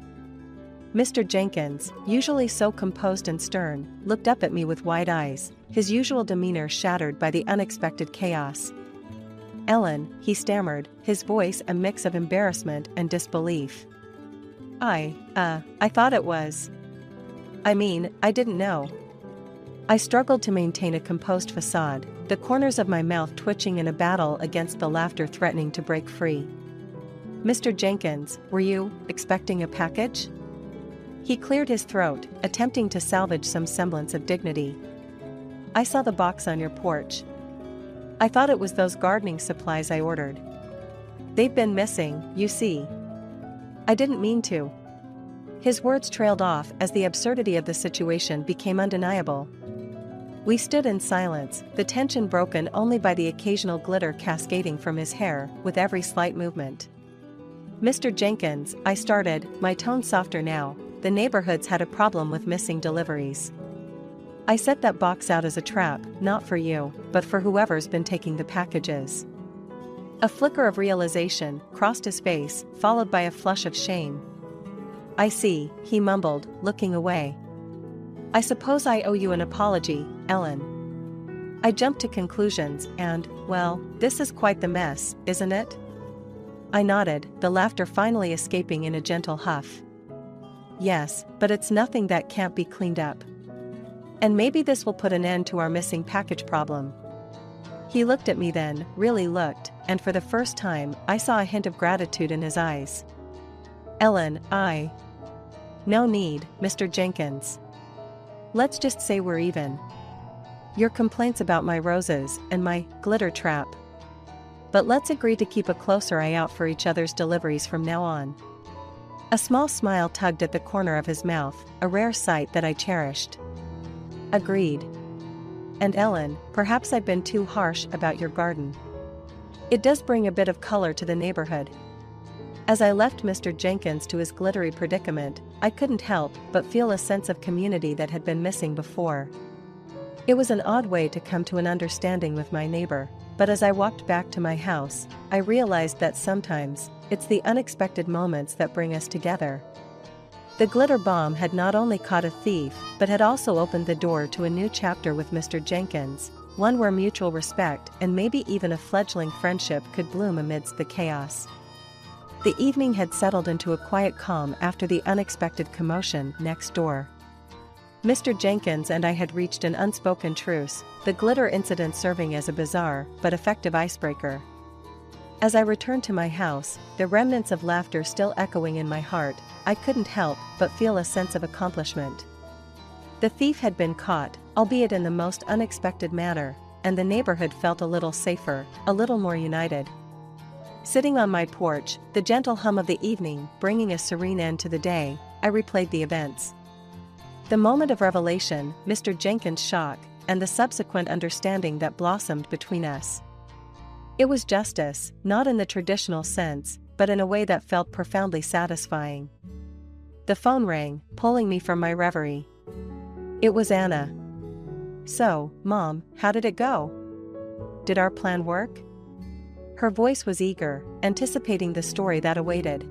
Mr. Jenkins, usually so composed and stern, looked up at me with wide eyes, his usual demeanor shattered by the unexpected chaos. "Ellen," he stammered, his voice a mix of embarrassment and disbelief. I thought it was. I didn't know." I struggled to maintain a composed facade, the corners of my mouth twitching in a battle against the laughter threatening to break free. "Mr. Jenkins, were you expecting a package?" He cleared his throat, attempting to salvage some semblance of dignity. "I saw the box on your porch. I thought it was those gardening supplies I ordered. They've been missing, you see. I didn't mean to." His words trailed off as the absurdity of the situation became undeniable. We stood in silence, the tension broken only by the occasional glitter cascading from his hair with every slight movement. "Mr. Jenkins," I started, my tone softer now, "the neighborhood's had a problem with missing deliveries. I set that box out as a trap, not for you, but for whoever's been taking the packages. A flicker of realization crossed his face, followed by a flush of shame. I see, he mumbled, looking away. I suppose I owe you an apology, Ellen. I jumped to conclusions and, well, this is quite the mess, isn't it? I nodded, the laughter finally escaping in a gentle huff. Yes, but it's nothing that can't be cleaned up. And maybe this will put an end to our missing package problem. He looked at me then, really looked, and for the first time, I saw a hint of gratitude in his eyes. Ellen, No need, Mr. Jenkins. Let's just say we're even. Your complaints about my roses and my glitter trap. But let's agree to keep a closer eye out for each other's deliveries from now on. A small smile tugged at the corner of his mouth, a rare sight that I cherished. Agreed. And Ellen, perhaps I've been too harsh about your garden. It does bring a bit of color to the neighborhood. As I left Mr. Jenkins to his glittery predicament, I couldn't help but feel a sense of community that had been missing before. It was an odd way to come to an understanding with my neighbor, but as I walked back to my house, I realized that sometimes, it's the unexpected moments that bring us together. The glitter bomb had not only caught a thief, but had also opened the door to a new chapter with Mr. Jenkins, one where mutual respect and maybe even a fledgling friendship could bloom amidst the chaos. The evening had settled into a quiet calm after the unexpected commotion next door. Mr. Jenkins and I had reached an unspoken truce, the glitter incident serving as a bizarre but effective icebreaker. As I returned to my house, the remnants of laughter still echoing in my heart, I couldn't help but feel a sense of accomplishment. The thief had been caught, albeit in the most unexpected manner, and the neighborhood felt a little safer, a little more united. Sitting on my porch, the gentle hum of the evening bringing a serene end to the day, I replayed the events. The moment of revelation, Mr. Jenkins' shock, and the subsequent understanding that blossomed between us. It was justice, not in the traditional sense, but in a way that felt profoundly satisfying. The phone rang, pulling me from my reverie. It was Anna. So, Mom, how did it go? Did our plan work? Her voice was eager, anticipating the story that awaited.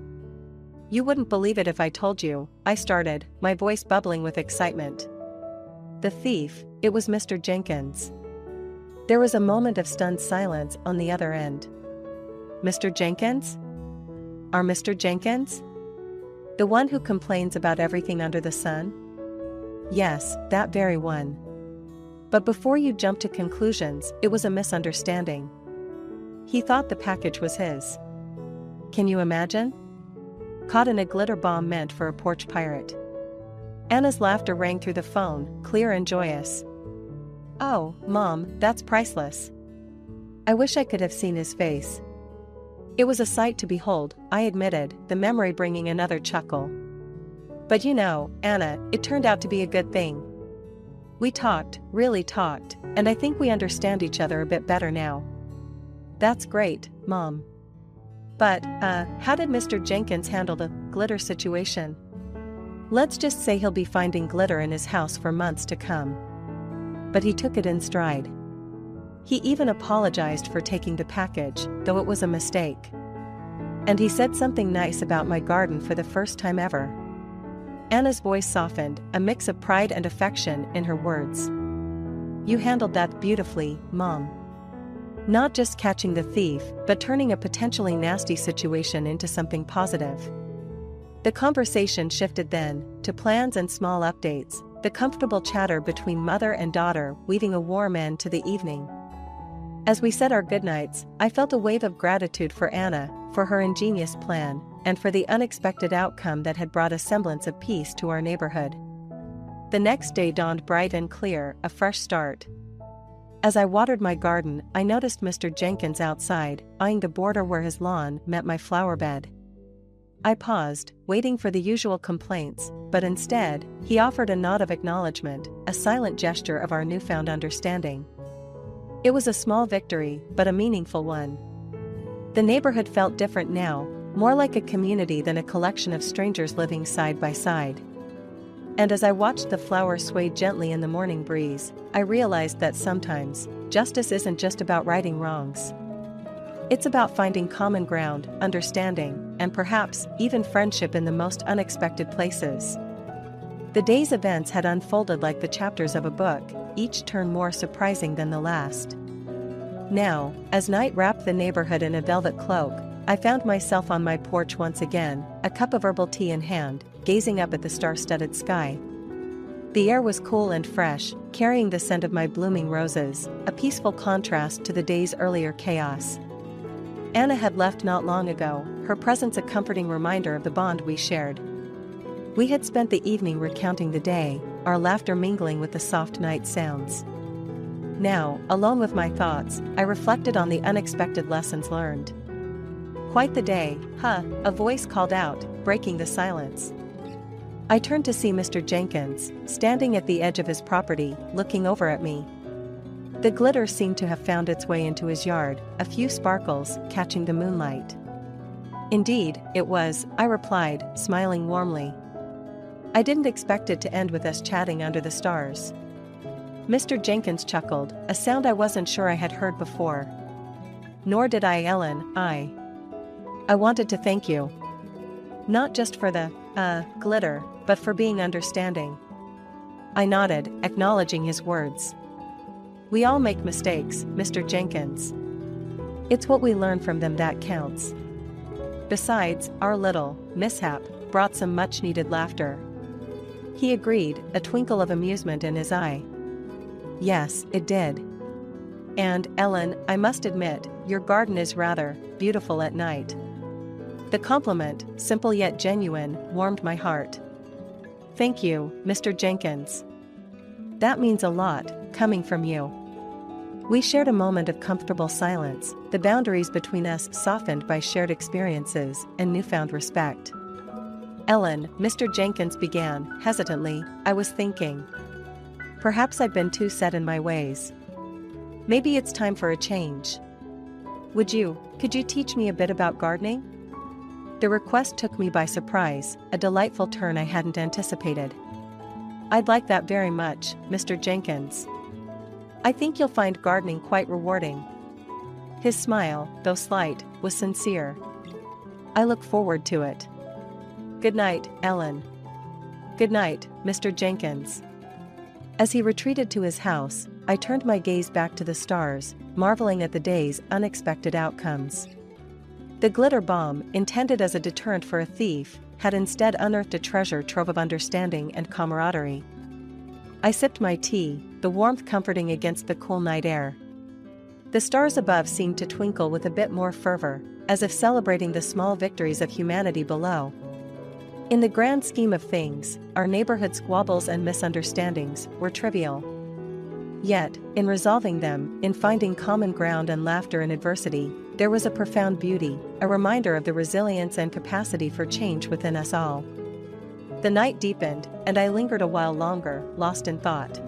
You wouldn't believe it if I told you, I started, my voice bubbling with excitement. The thief, it was Mr. Jenkins. There was a moment of stunned silence on the other end. Mr. Jenkins? Our Mr. Jenkins? The one who complains about everything under the sun? Yes, that very one. But before you jump to conclusions, it was a misunderstanding. He thought the package was his. Can you imagine? Caught in a glitter bomb meant for a porch pirate. Anna's laughter rang through the phone, clear and joyous. Oh, Mom, that's priceless. I wish I could have seen his face. It was a sight to behold, I admitted, the memory bringing another chuckle. But you know, Anna, it turned out to be a good thing. We talked, really talked, and I think we understand each other a bit better now. That's great, Mom. But, how did Mr. Jenkins handle the glitter situation? Let's just say he'll be finding glitter in his house for months to come. But he took it in stride. He even apologized for taking the package, though it was a mistake. And he said something nice about my garden for the first time ever. Anna's voice softened, a mix of pride and affection in her words. You handled that beautifully, Mom. Not just catching the thief, but turning a potentially nasty situation into something positive. The conversation shifted then, to plans and small updates, the comfortable chatter between mother and daughter weaving a warm end to the evening. As we said our goodnights, I felt a wave of gratitude for Anna, for her ingenious plan, and for the unexpected outcome that had brought a semblance of peace to our neighborhood. The next day dawned bright and clear, a fresh start. As I watered my garden, I noticed Mr. Jenkins outside, eyeing the border where his lawn met my flower bed. I paused, waiting for the usual complaints, but instead, he offered a nod of acknowledgement, a silent gesture of our newfound understanding. It was a small victory, but a meaningful one. The neighborhood felt different now, more like a community than a collection of strangers living side by side. And as I watched the flowers sway gently in the morning breeze, I realized that sometimes, justice isn't just about righting wrongs. It's about finding common ground, understanding, and perhaps even friendship in the most unexpected places. The day's events had unfolded like the chapters of a book, each turn more surprising than the last. Now, as night wrapped the neighborhood in a velvet cloak, I found myself on my porch once again, a cup of herbal tea in hand, gazing up at the star-studded sky. The air was cool and fresh, carrying the scent of my blooming roses, a peaceful contrast to the day's earlier chaos. Anna had left not long ago, her presence a comforting reminder of the bond we shared. We had spent the evening recounting the day, our laughter mingling with the soft night sounds. Now, alone with my thoughts, I reflected on the unexpected lessons learned. "Quite the day, huh?" a voice called out, breaking the silence. I turned to see Mr. Jenkins, standing at the edge of his property, looking over at me. The glitter seemed to have found its way into his yard, a few sparkles catching the moonlight. "Indeed, it was," I replied, smiling warmly. "I didn't expect it to end with us chatting under the stars." Mr. Jenkins chuckled, a sound I wasn't sure I had heard before. "Nor did I, Ellen. I wanted to thank you. Not just for the, glitter, but for being understanding." I nodded, acknowledging his words. "We all make mistakes, Mr. Jenkins. It's what we learn from them that counts." Besides, our little mishap brought some much-needed laughter. He agreed, a twinkle of amusement in his eye. "Yes, it did. And, Ellen, I must admit, your garden is rather beautiful at night." The compliment, simple yet genuine, warmed my heart. "Thank you, Mr. Jenkins. That means a lot, coming from you." We shared a moment of comfortable silence, the boundaries between us softened by shared experiences and newfound respect. "Ellen," Mr. Jenkins began, hesitantly, "I was thinking. Perhaps I've been too set in my ways. Maybe it's time for a change. Could you teach me a bit about gardening?" The request took me by surprise, a delightful turn I hadn't anticipated. "I'd like that very much, Mr. Jenkins. I think you'll find gardening quite rewarding." His smile, though slight, was sincere. "I look forward to it. Good night, Ellen." "Good night, Mr. Jenkins." As he retreated to his house, I turned my gaze back to the stars, marveling at the day's unexpected outcomes. The glitter bomb, intended as a deterrent for a thief, had instead unearthed a treasure trove of understanding and camaraderie. I sipped my tea, the warmth comforting against the cool night air. The stars above seemed to twinkle with a bit more fervor, as if celebrating the small victories of humanity below. In the grand scheme of things, our neighborhood squabbles and misunderstandings were trivial. Yet, in resolving them, in finding common ground and laughter in adversity, there was a profound beauty, a reminder of the resilience and capacity for change within us all. The night deepened, and I lingered a while longer, lost in thought.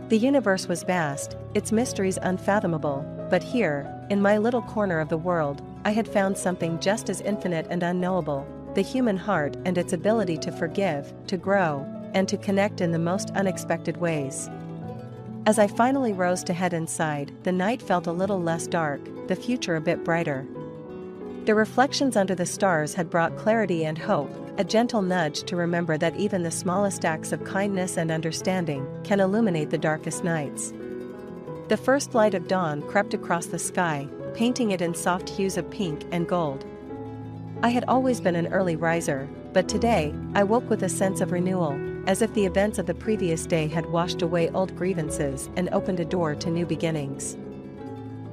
The universe was vast, its mysteries unfathomable, but here, in my little corner of the world, I had found something just as infinite and unknowable: the human heart and its ability to forgive, to grow, and to connect in the most unexpected ways. As I finally rose to head inside, the night felt a little less dark, the future a bit brighter. The reflections under the stars had brought clarity and hope, a gentle nudge to remember that even the smallest acts of kindness and understanding can illuminate the darkest nights. The first light of dawn crept across the sky, painting it in soft hues of pink and gold. I had always been an early riser, but today, I woke with a sense of renewal, as if the events of the previous day had washed away old grievances and opened a door to new beginnings.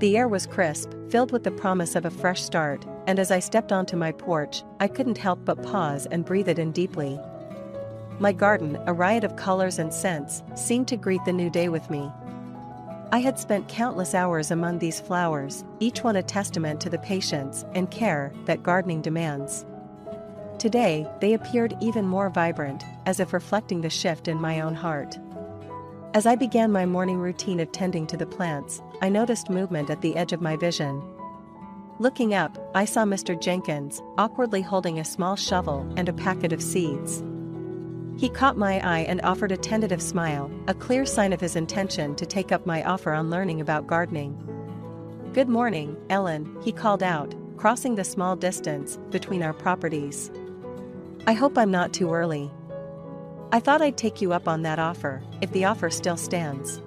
The air was crisp, filled with the promise of a fresh start, and as I stepped onto my porch, I couldn't help but pause and breathe it in deeply. My garden, a riot of colors and scents, seemed to greet the new day with me. I had spent countless hours among these flowers, each one a testament to the patience and care that gardening demands. Today, they appeared even more vibrant, as if reflecting the shift in my own heart. As I began my morning routine of tending to the plants, I noticed movement at the edge of my vision. Looking up, I saw Mr. Jenkins, awkwardly holding a small shovel and a packet of seeds. He caught my eye and offered a tentative smile, a clear sign of his intention to take up my offer on learning about gardening. "Good morning, Ellen," he called out, crossing the small distance between our properties. "I hope I'm not too early. I thought I'd take you up on that offer, if the offer still stands."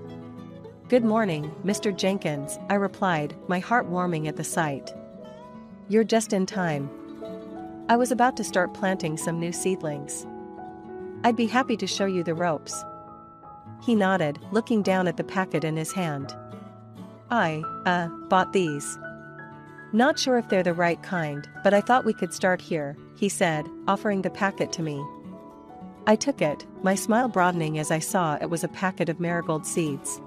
"Good morning, Mr. Jenkins," I replied, my heart warming at the sight. "You're just in time. I was about to start planting some new seedlings. I'd be happy to show you the ropes." He nodded, looking down at the packet in his hand. "I bought these. Not sure if they're the right kind, but I thought we could start here," he said, offering the packet to me. I took it, my smile broadening as I saw it was a packet of marigold seeds.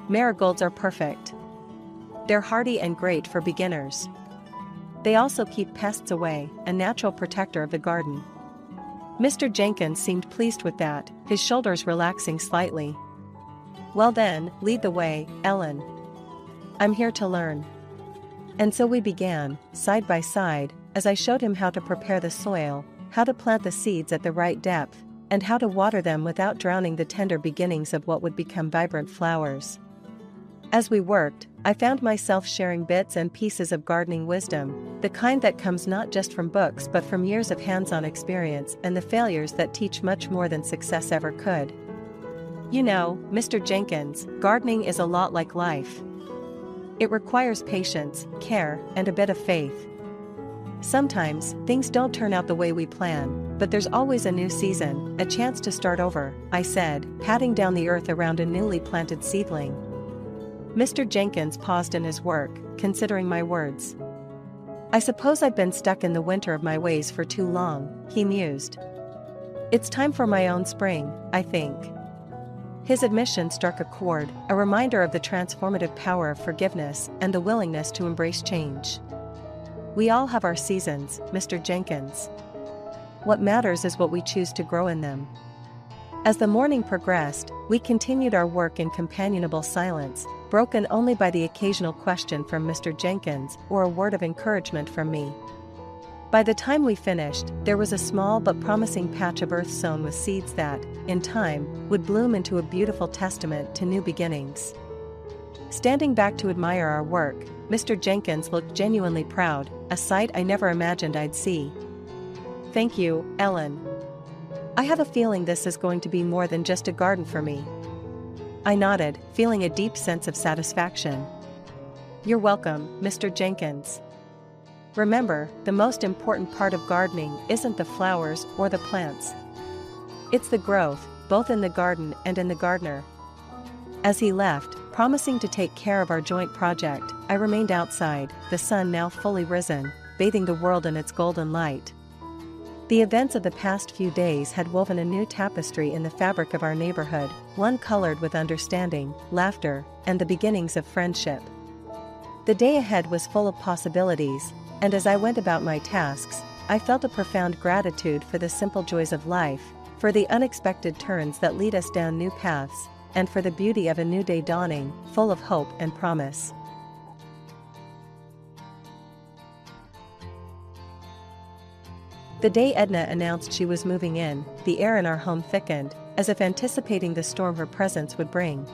Marigolds are perfect. They're hardy and great for beginners. They also keep pests away, a natural protector of the garden. Mr. Jenkins seemed pleased with that, his shoulders relaxing slightly. "Well then, lead the way, Ellen. I'm here to learn." And so we began, side by side, as I showed him how to prepare the soil, how to plant the seeds at the right depth, and how to water them without drowning the tender beginnings of what would become vibrant flowers. As we worked, I found myself sharing bits and pieces of gardening wisdom, the kind that comes not just from books but from years of hands-on experience and the failures that teach much more than success ever could. "You know, Mr. Jenkins, gardening is a lot like life. It requires patience, care, and a bit of faith. Sometimes, things don't turn out the way we plan, but there's always a new season, a chance to start over," I said, patting down the earth around a newly planted seedling. Mr. Jenkins paused in his work, considering my words. "I suppose I've been stuck in the winter of my ways for too long," he mused. "It's time for my own spring, I think." His admission struck a chord, a reminder of the transformative power of forgiveness and the willingness to embrace change. "We all have our seasons, Mr. Jenkins. What matters is what we choose to grow in them." As the morning progressed, we continued our work in companionable silence, broken only by the occasional question from Mr. Jenkins or a word of encouragement from me. By the time we finished, there was a small but promising patch of earth sown with seeds that, in time, would bloom into a beautiful testament to new beginnings. Standing back to admire our work, Mr. Jenkins looked genuinely proud, a sight I never imagined I'd see. "Thank you, Ellen. I have a feeling this is going to be more than just a garden for me." I nodded, feeling a deep sense of satisfaction. "You're welcome, Mr. Jenkins. Remember, the most important part of gardening isn't the flowers or the plants. It's the growth, both in the garden and in the gardener." As he left, promising to take care of our joint project, I remained outside, the sun now fully risen, bathing the world in its golden light. The events of the past few days had woven a new tapestry in the fabric of our neighborhood, one colored with understanding, laughter, and the beginnings of friendship. The day ahead was full of possibilities, and as I went about my tasks, I felt a profound gratitude for the simple joys of life, for the unexpected turns that lead us down new paths, and for the beauty of a new day dawning, full of hope and promise. The day Edna announced she was moving in, the air in our home thickened, as if anticipating the storm her presence would bring.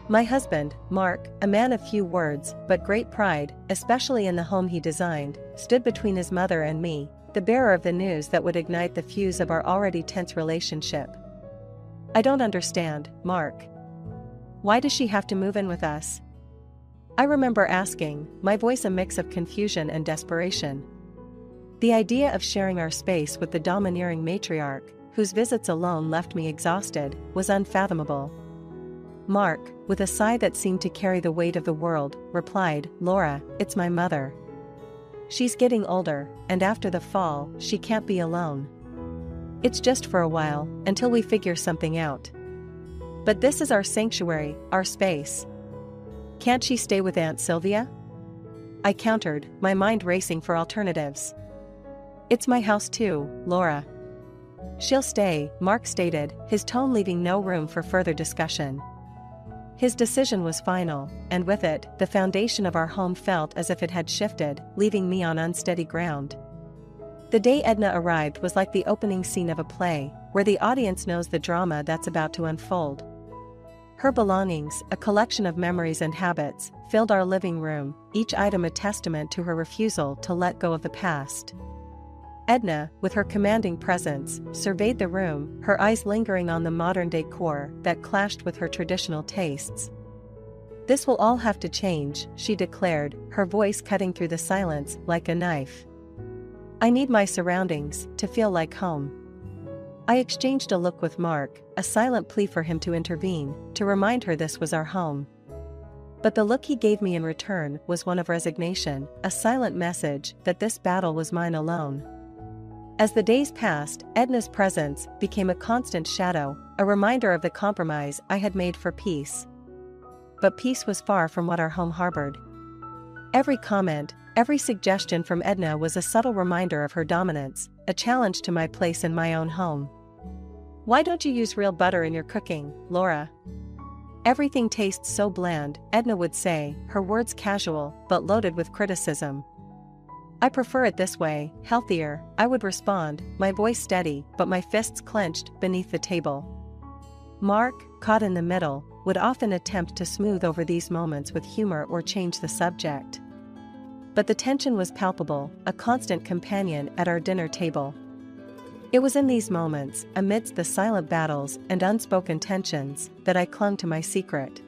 My husband, Mark, a man of few words but great pride, especially in the home he designed, stood between his mother and me, the bearer of the news that would ignite the fuse of our already tense relationship. "I don't understand, Mark. Why does she have to move in with us?" I remember asking, my voice a mix of confusion and desperation. The idea of sharing our space with the domineering matriarch, whose visits alone left me exhausted, was unfathomable. Mark, with a sigh that seemed to carry the weight of the world, replied, "Laura, it's my mother. She's getting older, and after the fall, she can't be alone. It's just for a while, until we figure something out. But this is our sanctuary, our space. Can't she stay with Aunt Sylvia?" I countered, my mind racing for alternatives. "It's my house too, Laura." "She'll stay," Mark stated, his tone leaving no room for further discussion. His decision was final, and with it, the foundation of our home felt as if it had shifted, leaving me on unsteady ground. The day Edna arrived was like the opening scene of a play, where the audience knows the drama that's about to unfold. Her belongings, a collection of memories and habits, filled our living room, each item a testament to her refusal to let go of the past. Edna, with her commanding presence, surveyed the room, her eyes lingering on the modern decor that clashed with her traditional tastes. "This will all have to change," she declared, her voice cutting through the silence like a knife. "I need my surroundings to feel like home." I exchanged a look with Mark, a silent plea for him to intervene, to remind her this was our home. But the look he gave me in return was one of resignation, a silent message that this battle was mine alone. As the days passed, Edna's presence became a constant shadow, a reminder of the compromise I had made for peace. But peace was far from what our home harbored. Every comment, every suggestion from Edna was a subtle reminder of her dominance, a challenge to my place in my own home. "Why don't you use real butter in your cooking, Laura? Everything tastes so bland," Edna would say, her words casual, but loaded with criticism. "I prefer it this way, healthier," I would respond, my voice steady, but my fists clenched beneath the table. Mark, caught in the middle, would often attempt to smooth over these moments with humor or change the subject. But the tension was palpable, a constant companion at our dinner table. It was in these moments, amidst the silent battles and unspoken tensions, that I clung to my secret.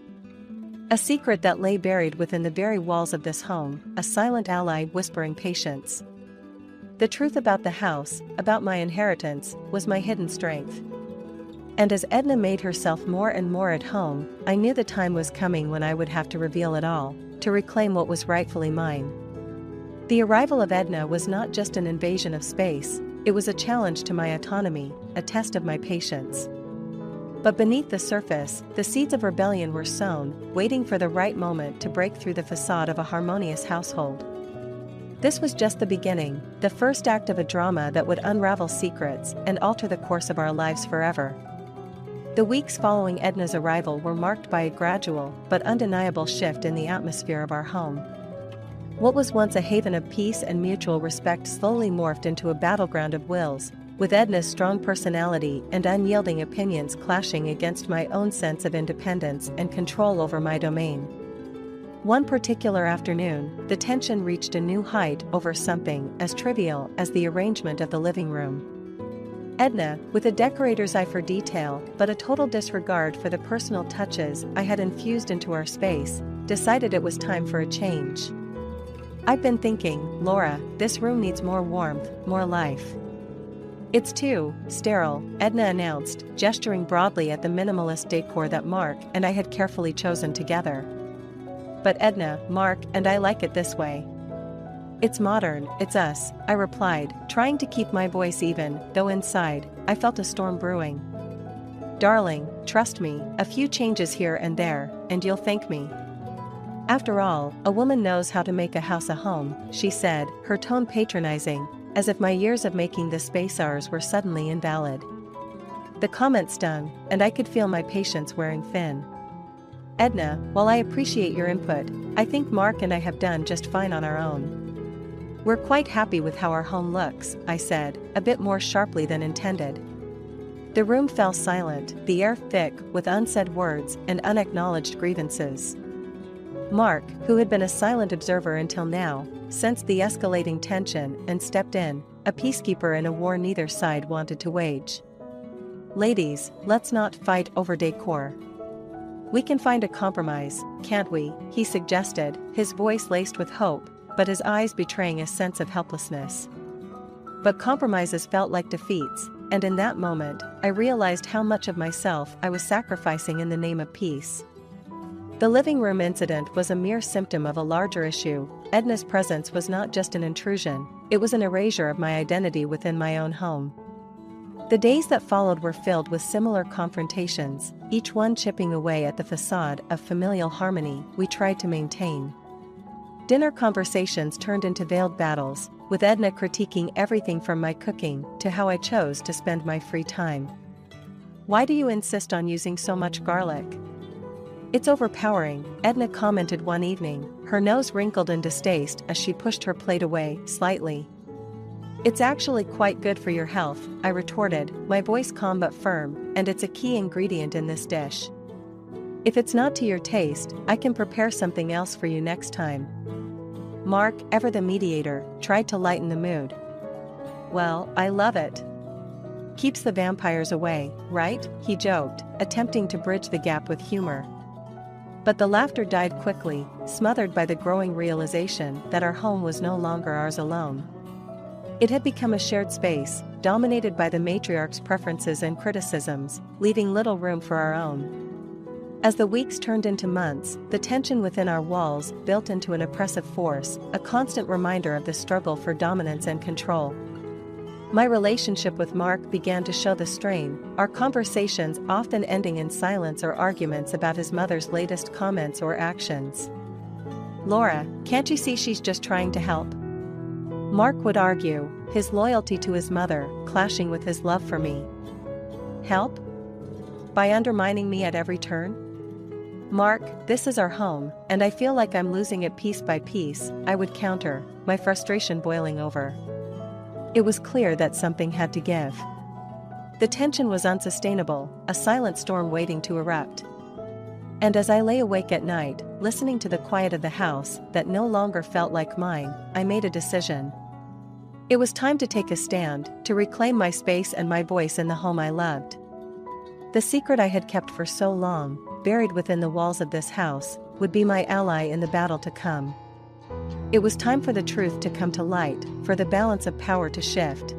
A secret that lay buried within the very walls of this home, a silent ally whispering patience. The truth about the house, about my inheritance, was my hidden strength. And as Edna made herself more and more at home, I knew the time was coming when I would have to reveal it all, to reclaim what was rightfully mine. The arrival of Edna was not just an invasion of space, it was a challenge to my autonomy, a test of my patience. But beneath the surface, the seeds of rebellion were sown, waiting for the right moment to break through the facade of a harmonious household. This was just the beginning, the first act of a drama that would unravel secrets and alter the course of our lives forever. The weeks following Edna's arrival were marked by a gradual but undeniable shift in the atmosphere of our home. What was once a haven of peace and mutual respect slowly morphed into a battleground of wills, with Edna's strong personality and unyielding opinions clashing against my own sense of independence and control over my domain. One particular afternoon, the tension reached a new height over something as trivial as the arrangement of the living room. Edna, with a decorator's eye for detail but a total disregard for the personal touches I had infused into our space, decided it was time for a change. "I've been thinking, Laura, this room needs more warmth, more life." "It's too sterile," Edna announced, gesturing broadly at the minimalist decor that Mark and I had carefully chosen together. "But Edna, Mark and I like it this way." "It's modern, it's us," I replied, trying to keep my voice even, though inside, I felt a storm brewing. "Darling, trust me, a few changes here and there, and you'll thank me. After all, a woman knows how to make a house a home," she said, her tone patronizing, as if my years of making this space ours were suddenly invalid. The comment stung, and I could feel my patience wearing thin. "Edna, while I appreciate your input, I think Mark and I have done just fine on our own. We're quite happy with how our home looks," I said, a bit more sharply than intended. The room fell silent, the air thick with unsaid words and unacknowledged grievances. Mark, who had been a silent observer until now, sensed the escalating tension and stepped in, a peacekeeper in a war neither side wanted to wage. "Ladies, let's not fight over decor. We can find a compromise, can't we?" he suggested, his voice laced with hope, but his eyes betraying a sense of helplessness. But compromises felt like defeats, and in that moment, I realized how much of myself I was sacrificing in the name of peace. The living room incident was a mere symptom of a larger issue. Edna's presence was not just an intrusion, it was an erasure of my identity within my own home. The days that followed were filled with similar confrontations, each one chipping away at the facade of familial harmony we tried to maintain. Dinner conversations turned into veiled battles, with Edna critiquing everything from my cooking to how I chose to spend my free time. "Why do you insist on using so much garlic? It's overpowering," Edna commented one evening, her nose wrinkled in distaste as she pushed her plate away slightly. It's actually quite good for your health, I retorted, my voice calm but firm, and it's a key ingredient in this dish. If it's not to your taste, I can prepare something else for you next time. Mark, ever the mediator, tried to lighten the mood. Well, I love it. Keeps the vampires away, right? He joked, attempting to bridge the gap with humor. But the laughter died quickly, smothered by the growing realization that our home was no longer ours alone. It had become a shared space, dominated by the matriarch's preferences and criticisms, leaving little room for our own. As the weeks turned into months, the tension within our walls built into an oppressive force, a constant reminder of the struggle for dominance and control. My relationship with Mark began to show the strain, our conversations often ending in silence or arguments about his mother's latest comments or actions. "Laura, can't you see she's just trying to help?" Mark would argue, his loyalty to his mother clashing with his love for me. Help? By undermining me at every turn? "Mark, this is our home, and I feel like I'm losing it piece by piece," I would counter, my frustration boiling over. It was clear that something had to give. The tension was unsustainable, a silent storm waiting to erupt. And as I lay awake at night, listening to the quiet of the house that no longer felt like mine, I made a decision. It was time to take a stand, to reclaim my space and my voice in the home I loved. The secret I had kept for so long, buried within the walls of this house, would be my ally in the battle to come. It was time for the truth to come to light, for the balance of power to shift.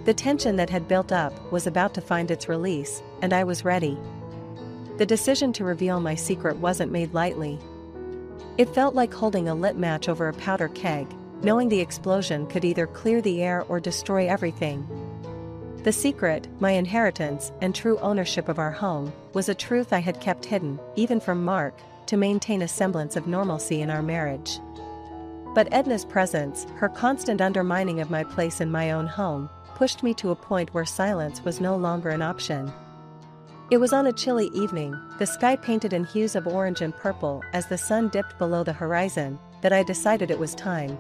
The tension that had built up was about to find its release, and I was ready. The decision to reveal my secret wasn't made lightly. It felt like holding a lit match over a powder keg, knowing the explosion could either clear the air or destroy everything. The secret, my inheritance and true ownership of our home, was a truth I had kept hidden, even from Mark, to maintain a semblance of normalcy in our marriage. But Edna's presence, her constant undermining of my place in my own home, pushed me to a point where silence was no longer an option. It was on a chilly evening, the sky painted in hues of orange and purple as the sun dipped below the horizon, that I decided it was time.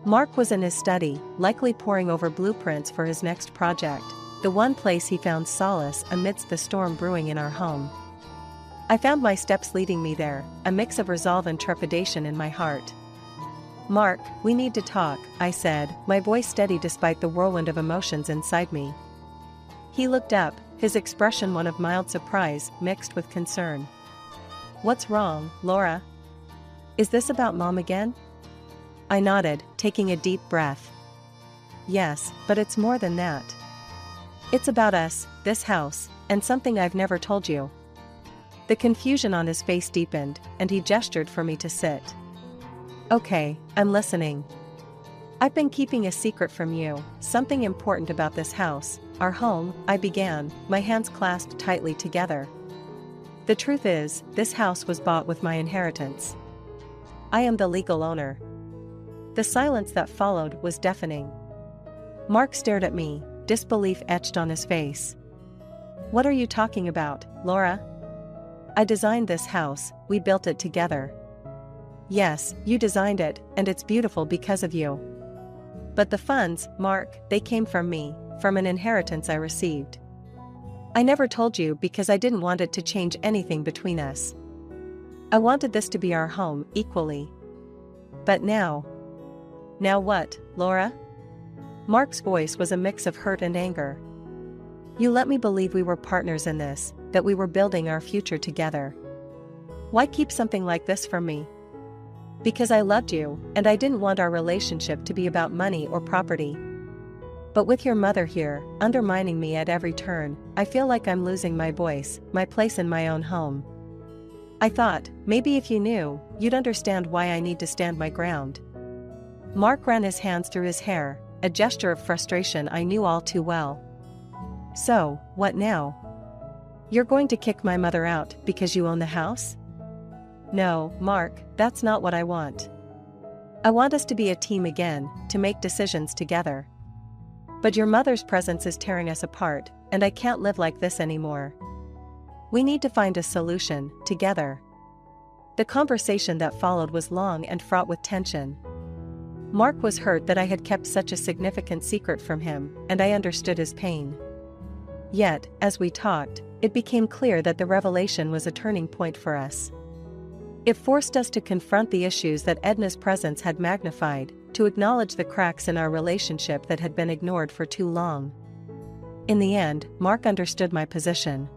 Mark was in his study, likely poring over blueprints for his next project, the one place he found solace amidst the storm brewing in our home. I found my steps leading me there, a mix of resolve and trepidation in my heart. "Mark, we need to talk," I said, my voice steady despite the whirlwind of emotions inside me. He looked up, his expression one of mild surprise mixed with concern. "What's wrong, Laura? Is this about Mom again?" I nodded, taking a deep breath. "Yes, but it's more than that. It's about us, this house, and something I've never told you." The confusion on his face deepened, and he gestured for me to sit. "Okay, I'm listening. I've been keeping a secret from you, something important about this house, our home," I began, my hands clasped tightly together. "The truth is, this house was bought with my inheritance. I am the legal owner." The silence that followed was deafening. Mark stared at me, disbelief etched on his face. "What are you talking about, Laura? I designed this house, we built it together." "Yes, you designed it, and it's beautiful because of you. But the funds, Mark, they came from me, from an inheritance I received. I never told you because I didn't want it to change anything between us. I wanted this to be our home, equally. But now..." "Now what, Laura?" Mark's voice was a mix of hurt and anger. "You let me believe we were partners in this, that we were building our future together. Why keep something like this from me?" "Because I loved you, and I didn't want our relationship to be about money or property. But with your mother here, undermining me at every turn, I feel like I'm losing my voice, my place in my own home. I thought, maybe if you knew, you'd understand why I need to stand my ground." Mark ran his hands through his hair, a gesture of frustration I knew all too well. "So, what now? You're going to kick my mother out because you own the house?" "No, Mark, that's not what I want. I want us to be a team again, to make decisions together. But your mother's presence is tearing us apart, and I can't live like this anymore. We need to find a solution, together." The conversation that followed was long and fraught with tension. Mark was hurt that I had kept such a significant secret from him, and I understood his pain. Yet, as we talked, it became clear that the revelation was a turning point for us. It forced us to confront the issues that Edna's presence had magnified, to acknowledge the cracks in our relationship that had been ignored for too long. In the end, Mark understood my position.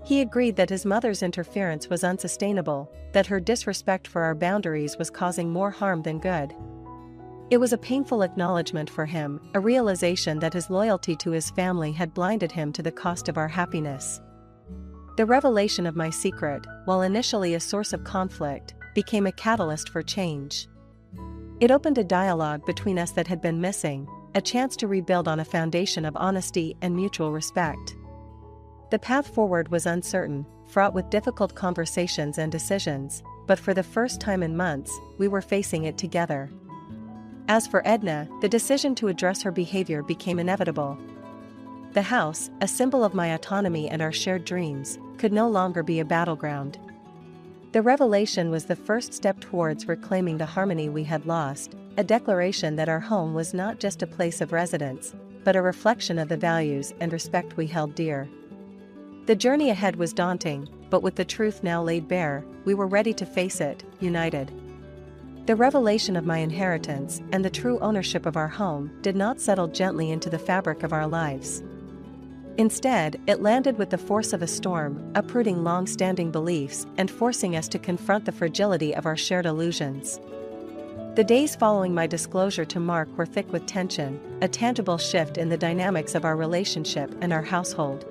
He agreed that his mother's interference was unsustainable, that her disrespect for our boundaries was causing more harm than good. It was a painful acknowledgement for him, a realization that his loyalty to his family had blinded him to the cost of our happiness. The revelation of my secret, while initially a source of conflict, became a catalyst for change. It opened a dialogue between us that had been missing, a chance to rebuild on a foundation of honesty and mutual respect. The path forward was uncertain, fraught with difficult conversations and decisions, but for the first time in months, we were facing it together. As for Edna, the decision to address her behavior became inevitable. The house, a symbol of my autonomy and our shared dreams, could no longer be a battleground. The revelation was the first step towards reclaiming the harmony we had lost, a declaration that our home was not just a place of residence, but a reflection of the values and respect we held dear. The journey ahead was daunting, but with the truth now laid bare, we were ready to face it, united. The revelation of my inheritance and the true ownership of our home did not settle gently into the fabric of our lives. Instead, it landed with the force of a storm, uprooting long-standing beliefs and forcing us to confront the fragility of our shared illusions. The days following my disclosure to Mark were thick with tension, a tangible shift in the dynamics of our relationship and our household.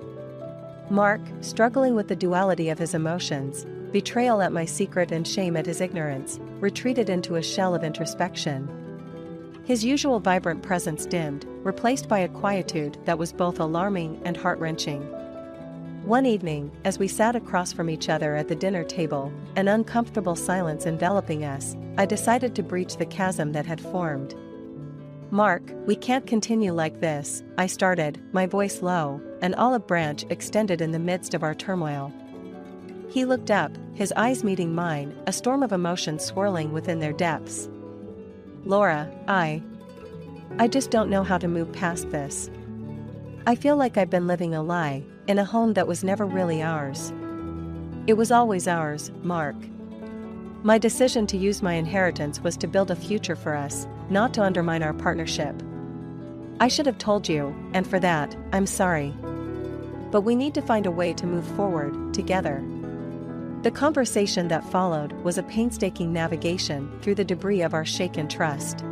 Mark, struggling with the duality of his emotions, betrayal at my secret and shame at his ignorance, retreated into a shell of introspection. His usual vibrant presence dimmed, replaced by a quietude that was both alarming and heart-wrenching. One evening, as we sat across from each other at the dinner table, an uncomfortable silence enveloping us, I decided to breach the chasm that had formed. "Mark, we can't continue like this," I started, my voice low, an olive branch extended in the midst of our turmoil. He looked up, his eyes meeting mine, a storm of emotion swirling within their depths. "Laura, I just don't know how to move past this. I feel like I've been living a lie, in a home that was never really ours." "It was always ours, Mark. My decision to use my inheritance was to build a future for us, not to undermine our partnership. I should have told you, and for that, I'm sorry. But we need to find a way to move forward, together." The conversation that followed was a painstaking navigation through the debris of our shaken trust.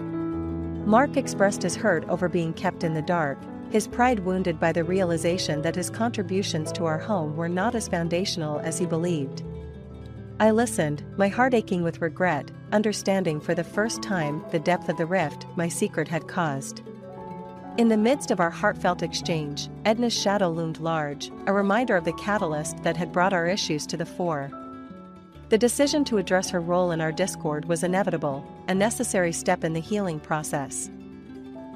Mark expressed his hurt over being kept in the dark, his pride wounded by the realization that his contributions to our home were not as foundational as he believed. I listened, my heart aching with regret, understanding for the first time the depth of the rift my secret had caused. In the midst of our heartfelt exchange, Edna's shadow loomed large, a reminder of the catalyst that had brought our issues to the fore. The decision to address her role in our discord was inevitable, a necessary step in the healing process.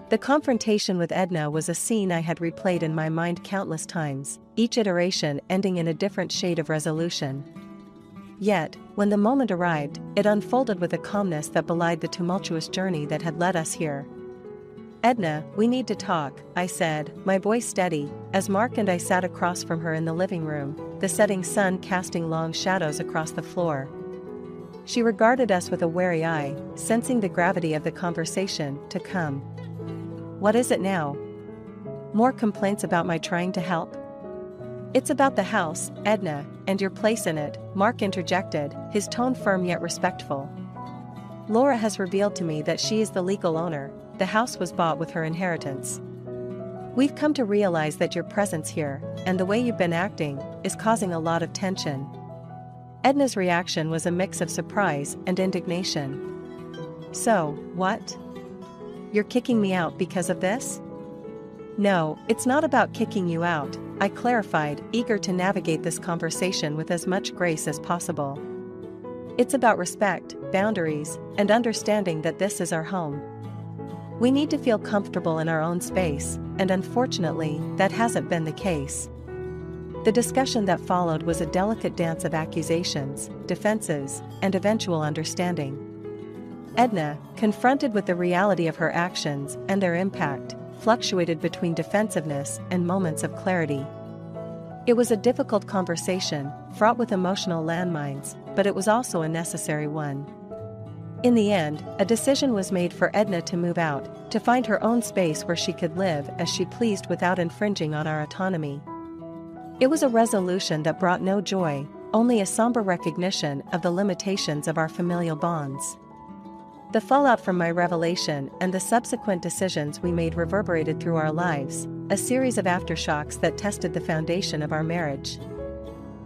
The confrontation with Edna was a scene I had replayed in my mind countless times, each iteration ending in a different shade of resolution. Yet, when the moment arrived, it unfolded with a calmness that belied the tumultuous journey that had led us here. "Edna, we need to talk," I said, my voice steady, as Mark and I sat across from her in the living room, the setting sun casting long shadows across the floor. She regarded us with a wary eye, sensing the gravity of the conversation to come. "What is it now? More complaints about my trying to help?" "It's about the house, Edna, and your place in it," Mark interjected, his tone firm yet respectful. "Laura has revealed to me that she is the legal owner. The house was bought with her inheritance. We've come to realize that your presence here, and the way you've been acting, is causing a lot of tension." Edna's reaction was a mix of surprise and indignation. "So, what? You're kicking me out because of this?" "No, it's not about kicking you out," I clarified, eager to navigate this conversation with as much grace as possible. "It's about respect, boundaries, and understanding that this is our home. We need to feel comfortable in our own space, and unfortunately, that hasn't been the case." The discussion that followed was a delicate dance of accusations, defenses, and eventual understanding. Edna, confronted with the reality of her actions and their impact, fluctuated between defensiveness and moments of clarity. It was a difficult conversation, fraught with emotional landmines, but it was also a necessary one. In the end, a decision was made for Edna to move out, to find her own space where she could live as she pleased without infringing on our autonomy. It was a resolution that brought no joy, only a somber recognition of the limitations of our familial bonds. The fallout from my revelation and the subsequent decisions we made reverberated through our lives, a series of aftershocks that tested the foundation of our marriage.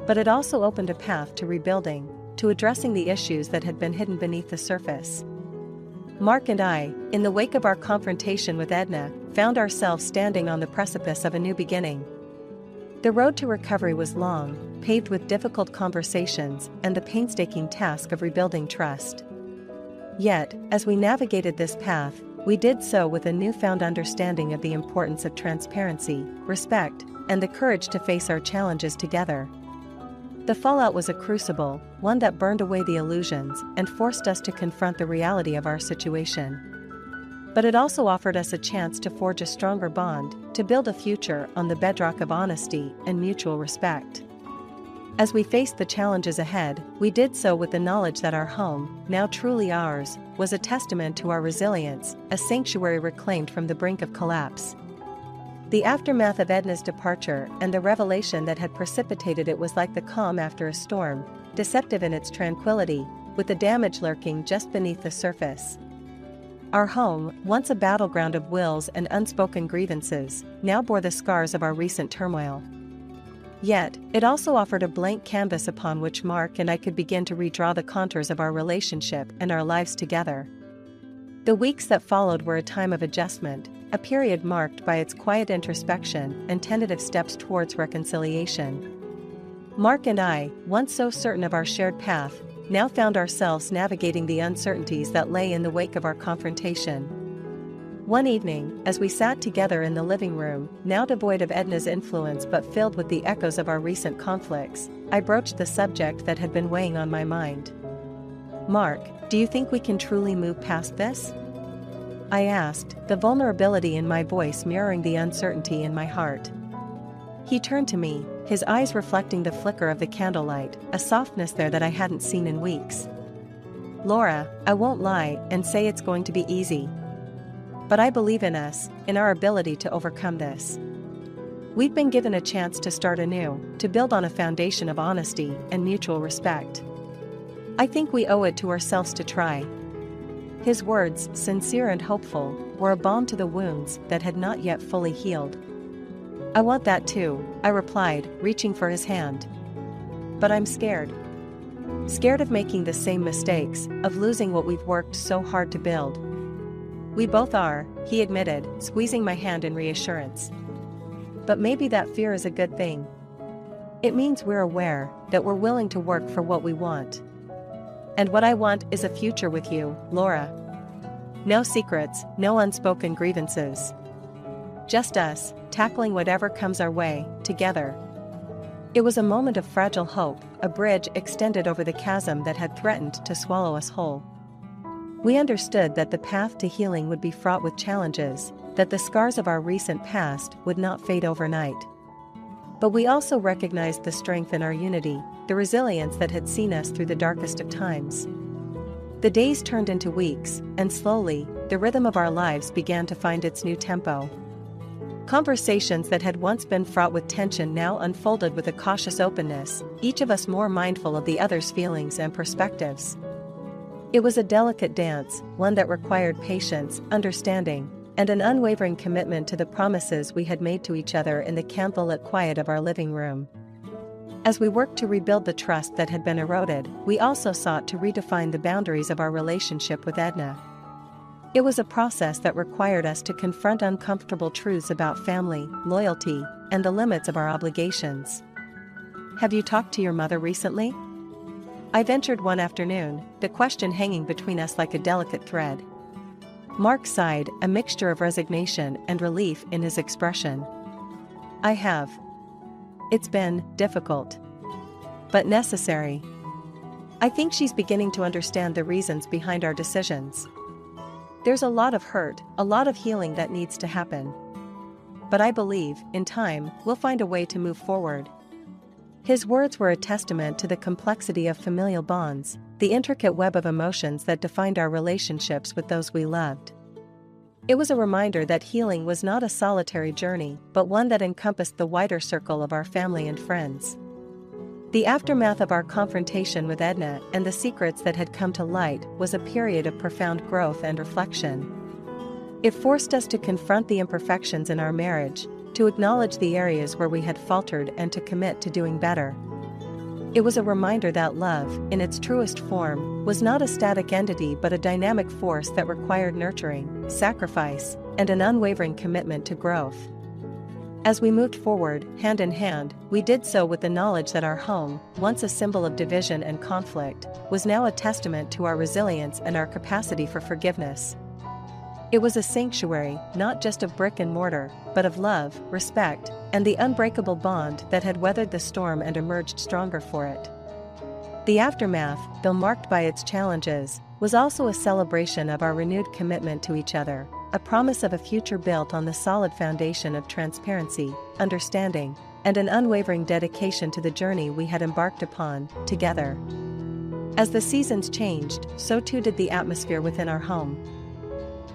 But it also opened a path to rebuilding, to addressing the issues that had been hidden beneath the surface. Mark and I, in the wake of our confrontation with Edna, found ourselves standing on the precipice of a new beginning. The road to recovery was long, paved with difficult conversations and the painstaking task of rebuilding trust. Yet, as we navigated this path, we did so with a newfound understanding of the importance of transparency, respect, and the courage to face our challenges together. The fallout was a crucible, one that burned away the illusions and forced us to confront the reality of our situation. But it also offered us a chance to forge a stronger bond, to build a future on the bedrock of honesty and mutual respect. As we faced the challenges ahead, we did so with the knowledge that our home, now truly ours, was a testament to our resilience, a sanctuary reclaimed from the brink of collapse. The aftermath of Edna's departure and the revelation that had precipitated it was like the calm after a storm, deceptive in its tranquility, with the damage lurking just beneath the surface. Our home, once a battleground of wills and unspoken grievances, now bore the scars of our recent turmoil. Yet, it also offered a blank canvas upon which Mark and I could begin to redraw the contours of our relationship and our lives together. The weeks that followed were a time of adjustment, a period marked by its quiet introspection and tentative steps towards reconciliation. Mark and I, once so certain of our shared path, now found ourselves navigating the uncertainties that lay in the wake of our confrontation. One evening, as we sat together in the living room, now devoid of Edna's influence but filled with the echoes of our recent conflicts, I broached the subject that had been weighing on my mind. "Mark, do you think we can truly move past this?" I asked, the vulnerability in my voice mirroring the uncertainty in my heart. He turned to me, his eyes reflecting the flicker of the candlelight, a softness there that I hadn't seen in weeks. "Laura, I won't lie and say it's going to be easy. But I believe in us, in our ability to overcome this. We've been given a chance to start anew, to build on a foundation of honesty and mutual respect. I think we owe it to ourselves to try." His words, sincere and hopeful, were a balm to the wounds that had not yet fully healed. "I want that too," I replied, reaching for his hand. "But I'm scared. Scared of making the same mistakes, of losing what we've worked so hard to build." "We both are," he admitted, squeezing my hand in reassurance. "But maybe that fear is a good thing. It means we're aware, that we're willing to work for what we want. And what I want is a future with you, Laura. No secrets, no unspoken grievances. Just us, tackling whatever comes our way, together." It was a moment of fragile hope, a bridge extended over the chasm that had threatened to swallow us whole. We understood that the path to healing would be fraught with challenges, that the scars of our recent past would not fade overnight. But we also recognized the strength in our unity, the resilience that had seen us through the darkest of times. The days turned into weeks, and slowly, the rhythm of our lives began to find its new tempo. Conversations that had once been fraught with tension now unfolded with a cautious openness, each of us more mindful of the other's feelings and perspectives. It was a delicate dance, one that required patience, understanding, and an unwavering commitment to the promises we had made to each other in the candlelit quiet of our living room. As we worked to rebuild the trust that had been eroded, we also sought to redefine the boundaries of our relationship with Edna. It was a process that required us to confront uncomfortable truths about family, loyalty, and the limits of our obligations. "Have you talked to your mother recently?" I ventured one afternoon, the question hanging between us like a delicate thread. Mark sighed, a mixture of resignation and relief in his expression. "I have. It's been difficult. But necessary. I think she's beginning to understand the reasons behind our decisions. There's a lot of hurt, a lot of healing that needs to happen. But I believe, in time, we'll find a way to move forward. His words were a testament to the complexity of familial bonds, the intricate web of emotions that defined our relationships with those we loved. It was a reminder that healing was not a solitary journey, but one that encompassed the wider circle of our family and friends. The aftermath of our confrontation with Edna and the secrets that had come to light was a period of profound growth and reflection. It forced us to confront the imperfections in our marriage, to acknowledge the areas where we had faltered and to commit to doing better. It was a reminder that love, in its truest form, was not a static entity but a dynamic force that required nurturing, sacrifice, and an unwavering commitment to growth. As we moved forward, hand in hand, we did so with the knowledge that our home, once a symbol of division and conflict, was now a testament to our resilience and our capacity for forgiveness. It was a sanctuary, not just of brick and mortar, but of love, respect, and the unbreakable bond that had weathered the storm and emerged stronger for it. The aftermath, though marked by its challenges, was also a celebration of our renewed commitment to each other, a promise of a future built on the solid foundation of transparency, understanding, and an unwavering dedication to the journey we had embarked upon, together. As the seasons changed, so too did the atmosphere within our home.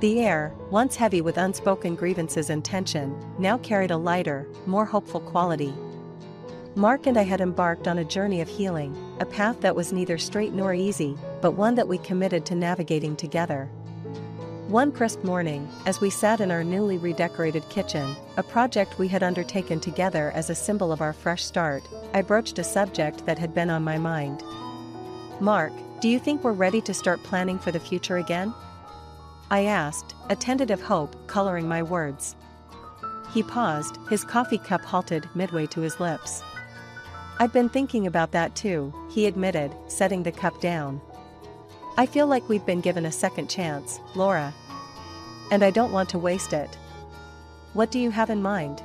The air, once heavy with unspoken grievances and tension, now carried a lighter, more hopeful quality. Mark and I had embarked on a journey of healing, a path that was neither straight nor easy, but one that we committed to navigating together. One crisp morning, as we sat in our newly redecorated kitchen, a project we had undertaken together as a symbol of our fresh start, I broached a subject that had been on my mind. "Mark, do you think we're ready to start planning for the future again?" I asked, a tentative hope coloring my words. He paused, his coffee cup halted midway to his lips. "I've been thinking about that too," he admitted, setting the cup down. "I feel like we've been given a second chance, Laura. And I don't want to waste it." "What do you have in mind?"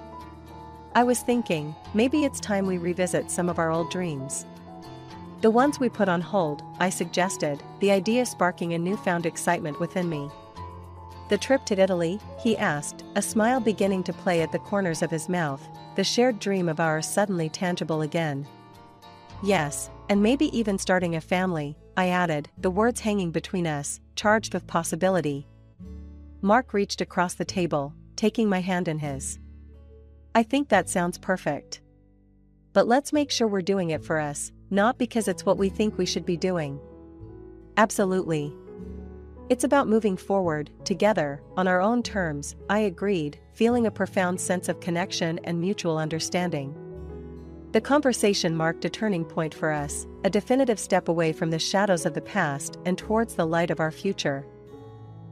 I was thinking, maybe it's time we revisit some of our old dreams. "The ones we put on hold," I suggested, the idea sparking a newfound excitement within me. "The trip to Italy?" he asked, a smile beginning to play at the corners of his mouth, the shared dream of ours suddenly tangible again. "Yes, and maybe even starting a family," I added, the words hanging between us, charged with possibility. Mark reached across the table, taking my hand in his. "I think that sounds perfect. But let's make sure we're doing it for us, not because it's what we think we should be doing." "Absolutely. It's about moving forward, together, on our own terms," I agreed, feeling a profound sense of connection and mutual understanding. The conversation marked a turning point for us, a definitive step away from the shadows of the past and towards the light of our future.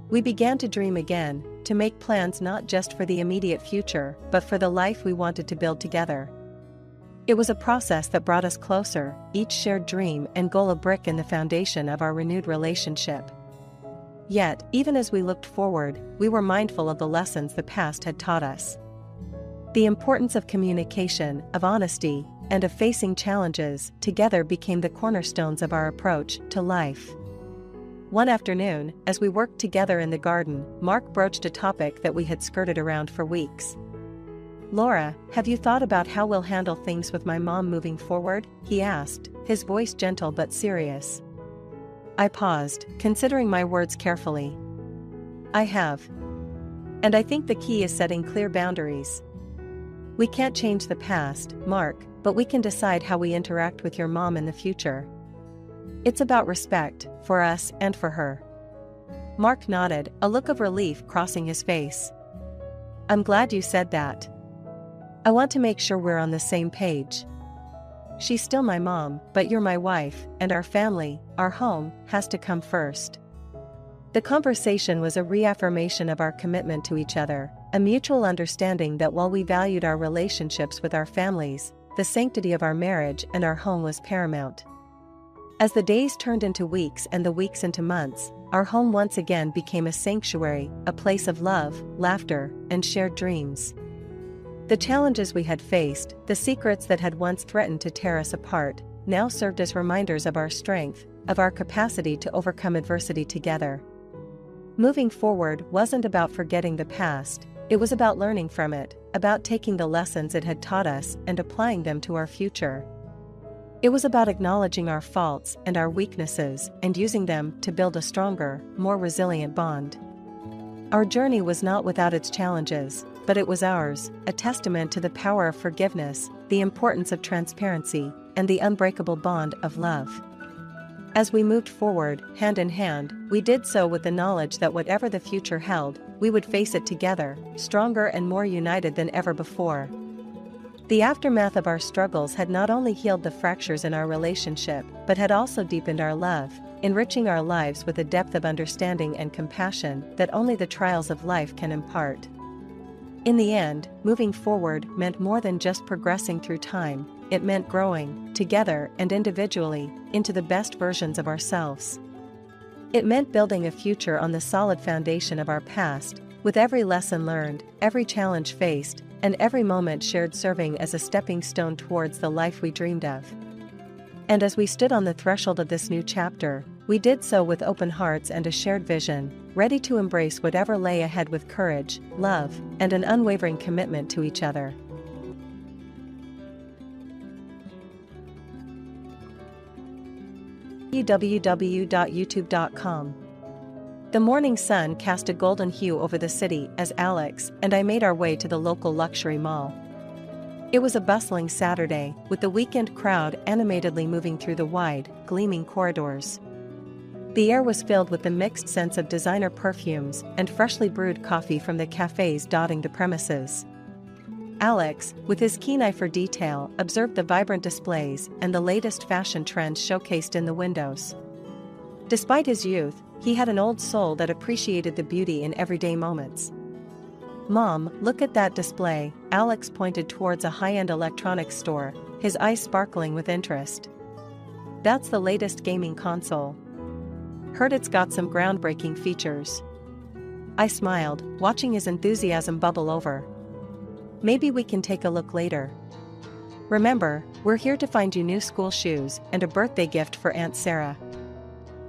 We began to dream again, to make plans not just for the immediate future, but for the life we wanted to build together. It was a process that brought us closer, each shared dream and goal a brick in the foundation of our renewed relationship. Yet, even as we looked forward, we were mindful of the lessons the past had taught us. The importance of communication, of honesty, and of facing challenges together became the cornerstones of our approach to life. One afternoon, as we worked together in the garden, Mark broached a topic that we had skirted around for weeks. "Laura, have you thought about how we'll handle things with my mom moving forward?" he asked, his voice gentle but serious. I paused, considering my words carefully. "I have. And I think the key is setting clear boundaries. We can't change the past, Mark, but we can decide how we interact with your mom in the future. It's about respect, for us and for her." Mark nodded, a look of relief crossing his face. "I'm glad you said that. I want to make sure we're on the same page. She's still my mom, but you're my wife, and our family, our home, has to come first." The conversation was a reaffirmation of our commitment to each other, a mutual understanding that while we valued our relationships with our families, the sanctity of our marriage and our home was paramount. As the days turned into weeks and the weeks into months, our home once again became a sanctuary, a place of love, laughter, and shared dreams. The challenges we had faced, the secrets that had once threatened to tear us apart, now served as reminders of our strength, of our capacity to overcome adversity together. Moving forward wasn't about forgetting the past, it was about learning from it, about taking the lessons it had taught us and applying them to our future. It was about acknowledging our faults and our weaknesses and using them to build a stronger, more resilient bond. Our journey was not without its challenges, but it was ours, a testament to the power of forgiveness, the importance of transparency, and the unbreakable bond of love. As we moved forward, hand in hand, we did so with the knowledge that whatever the future held, we would face it together, stronger and more united than ever before. The aftermath of our struggles had not only healed the fractures in our relationship, but had also deepened our love, enriching our lives with a depth of understanding and compassion that only the trials of life can impart. In the end, moving forward meant more than just progressing through time, it meant growing, together and individually, into the best versions of ourselves. It meant building a future on the solid foundation of our past, with every lesson learned, every challenge faced, and every moment shared serving as a stepping stone towards the life we dreamed of. And as we stood on the threshold of this new chapter, we did so with open hearts and a shared vision, ready to embrace whatever lay ahead with courage, love, and an unwavering commitment to each other. www.youtube.com. The morning sun cast a golden hue over the city as Alex and I made our way to the local luxury mall. It was a bustling Saturday, with the weekend crowd animatedly moving through the wide, gleaming corridors. The air was filled with the mixed scents of designer perfumes and freshly brewed coffee from the cafes dotting the premises. Alex, with his keen eye for detail, observed the vibrant displays and the latest fashion trends showcased in the windows. Despite his youth, he had an old soul that appreciated the beauty in everyday moments. "Mom, look at that display," Alex pointed towards a high-end electronics store, his eyes sparkling with interest. "That's the latest gaming console. Heard it's got some groundbreaking features." I smiled, watching his enthusiasm bubble over. "Maybe we can take a look later. Remember, we're here to find you new school shoes and a birthday gift for Aunt Sarah."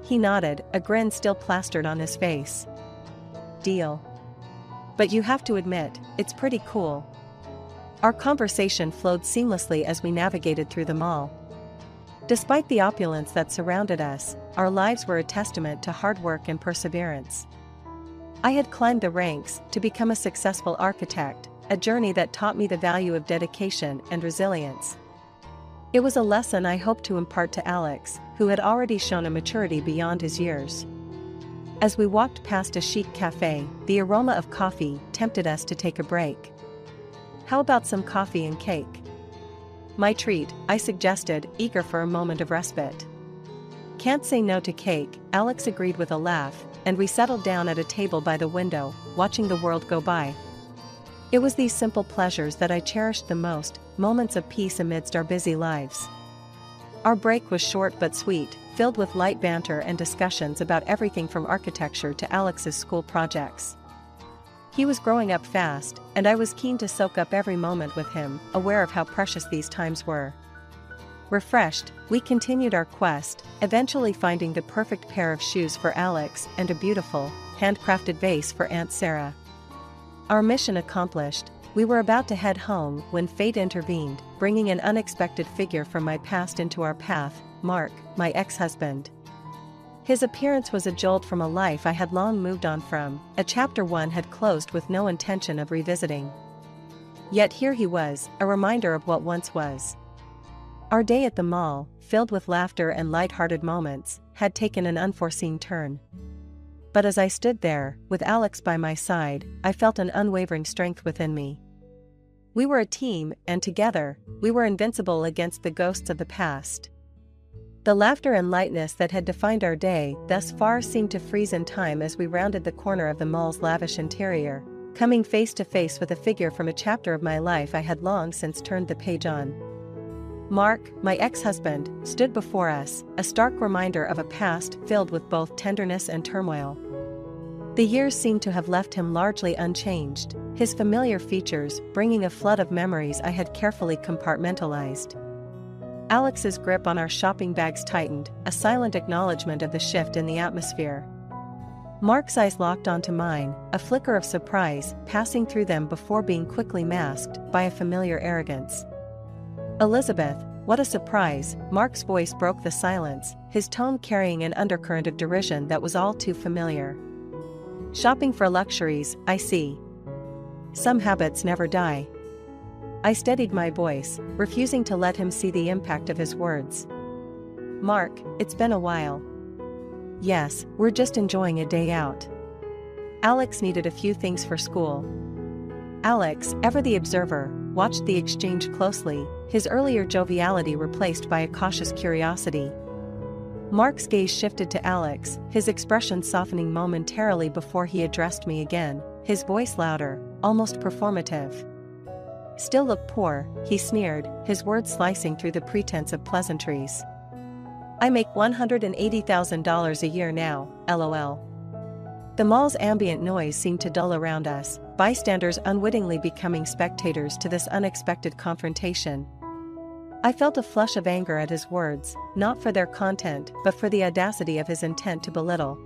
He nodded, a grin still plastered on his face. "Deal. But you have to admit, it's pretty cool." Our conversation flowed seamlessly as we navigated through the mall. Despite the opulence that surrounded us, our lives were a testament to hard work and perseverance. I had climbed the ranks to become a successful architect, a journey that taught me the value of dedication and resilience. It was a lesson I hoped to impart to Alex, who had already shown a maturity beyond his years. As we walked past a chic cafe, the aroma of coffee tempted us to take a break. "How about some coffee and cake?" "My treat," I suggested, eager for a moment of respite. "Can't say no to cake," Alex agreed with a laugh, and we settled down at a table by the window, watching the world go by. It was these simple pleasures that I cherished the most, moments of peace amidst our busy lives. Our break was short but sweet, filled with light banter and discussions about everything from architecture to Alex's school projects. He was growing up fast, and I was keen to soak up every moment with him, aware of how precious these times were. Refreshed, we continued our quest, eventually finding the perfect pair of shoes for Alex and a beautiful, handcrafted vase for Aunt Sarah. Our mission accomplished, we were about to head home when fate intervened, bringing an unexpected figure from my past into our path, Mark, my ex-husband. His appearance was a jolt from a life I had long moved on from, a chapter one had closed with no intention of revisiting. Yet here he was, a reminder of what once was. Our day at the mall, filled with laughter and light-hearted moments, had taken an unforeseen turn. But as I stood there, with Alex by my side, I felt an unwavering strength within me. We were a team, and together, we were invincible against the ghosts of the past. The laughter and lightness that had defined our day thus far seemed to freeze in time as we rounded the corner of the mall's lavish interior, coming face to face with a figure from a chapter of my life I had long since turned the page on. Mark, my ex-husband, stood before us, a stark reminder of a past filled with both tenderness and turmoil. The years seemed to have left him largely unchanged, his familiar features bringing a flood of memories I had carefully compartmentalized. Alex's grip on our shopping bags tightened, a silent acknowledgement of the shift in the atmosphere. Mark's eyes locked onto mine, a flicker of surprise passing through them before being quickly masked by a familiar arrogance. "Elizabeth, what a surprise," Mark's voice broke the silence, his tone carrying an undercurrent of derision that was all too familiar. "Shopping for luxuries, I see. Some habits never die." I steadied my voice, refusing to let him see the impact of his words. "Mark, it's been a while." "Yes, we're just enjoying a day out. Alex needed a few things for school." Alex, ever the observer, watched the exchange closely, his earlier joviality replaced by a cautious curiosity. Mark's gaze shifted to Alex, his expression softening momentarily before he addressed me again, his voice louder, almost performative. "Still look poor," he sneered, his words slicing through the pretense of pleasantries. "I make $180,000 a year now, lol." The mall's ambient noise seemed to dull around us, bystanders unwittingly becoming spectators to this unexpected confrontation. I felt a flush of anger at his words, not for their content but for the audacity of his intent to belittle.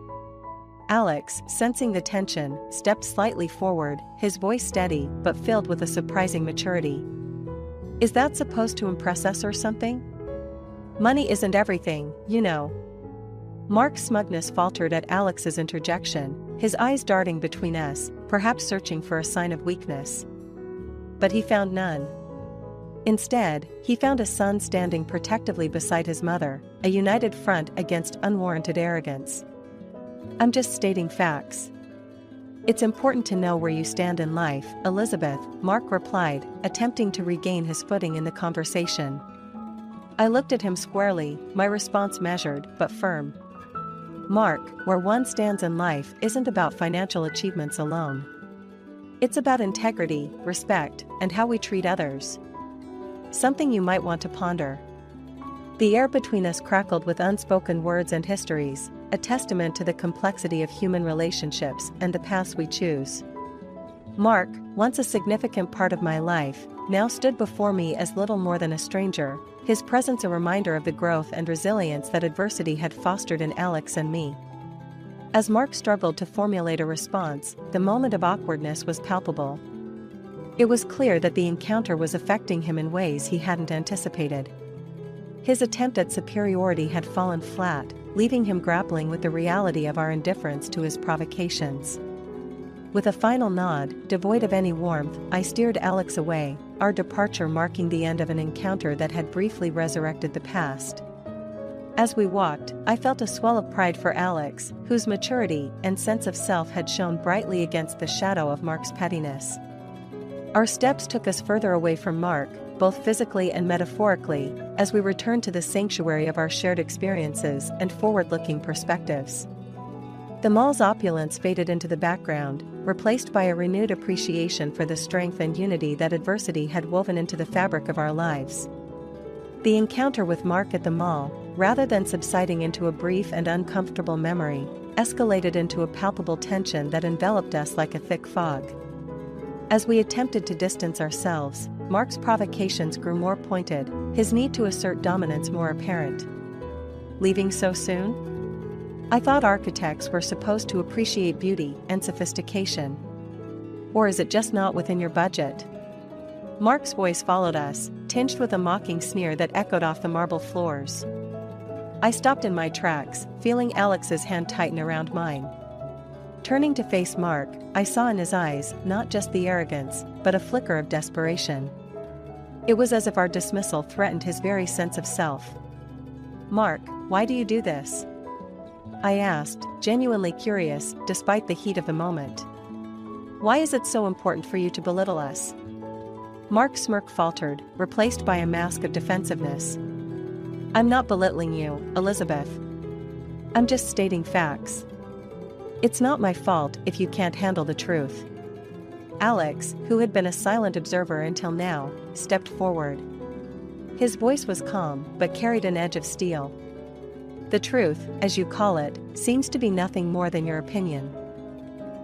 Alex, sensing the tension, stepped slightly forward, his voice steady but filled with a surprising maturity. "Is that supposed to impress us or something? Money isn't everything, you know." Mark's smugness faltered at Alex's interjection, his eyes darting between us, perhaps searching for a sign of weakness. But he found none. Instead, he found a son standing protectively beside his mother, a united front against unwarranted arrogance. "I'm just stating facts. It's important to know where you stand in life, Elizabeth," Mark replied, attempting to regain his footing in the conversation. I looked at him squarely, my response measured but firm. "Mark, where one stands in life isn't about financial achievements alone. It's about integrity, respect, and how we treat others. Something you might want to ponder." The air between us crackled with unspoken words and histories, a testament to the complexity of human relationships and the paths we choose. Mark, once a significant part of my life, now stood before me as little more than a stranger, his presence a reminder of the growth and resilience that adversity had fostered in Alex and me. As Mark struggled to formulate a response, the moment of awkwardness was palpable. It was clear that the encounter was affecting him in ways he hadn't anticipated. His attempt at superiority had fallen flat, leaving him grappling with the reality of our indifference to his provocations. With a final nod, devoid of any warmth, I steered Alex away, our departure marking the end of an encounter that had briefly resurrected the past. As we walked, I felt a swell of pride for Alex, whose maturity and sense of self had shone brightly against the shadow of Mark's pettiness. Our steps took us further away from Mark, both physically and metaphorically, as we returned to the sanctuary of our shared experiences and forward-looking perspectives. The mall's opulence faded into the background, replaced by a renewed appreciation for the strength and unity that adversity had woven into the fabric of our lives. The encounter with Mark at the mall, rather than subsiding into a brief and uncomfortable memory, escalated into a palpable tension that enveloped us like a thick fog. As we attempted to distance ourselves, Mark's provocations grew more pointed, his need to assert dominance more apparent. "Leaving so soon? I thought architects were supposed to appreciate beauty and sophistication. Or is it just not within your budget?" Mark's voice followed us, tinged with a mocking sneer that echoed off the marble floors. I stopped in my tracks, feeling Alex's hand tighten around mine. Turning to face Mark, I saw in his eyes not just the arrogance, but a flicker of desperation. It was as if our dismissal threatened his very sense of self. "Mark, why do you do this?" I asked, genuinely curious, despite the heat of the moment. "Why is it so important for you to belittle us?" Mark's smirk faltered, replaced by a mask of defensiveness. "I'm not belittling you, Elizabeth. I'm just stating facts. It's not my fault if you can't handle the truth." Alex, who had been a silent observer until now, stepped forward. His voice was calm, but carried an edge of steel. "The truth, as you call it, seems to be nothing more than your opinion.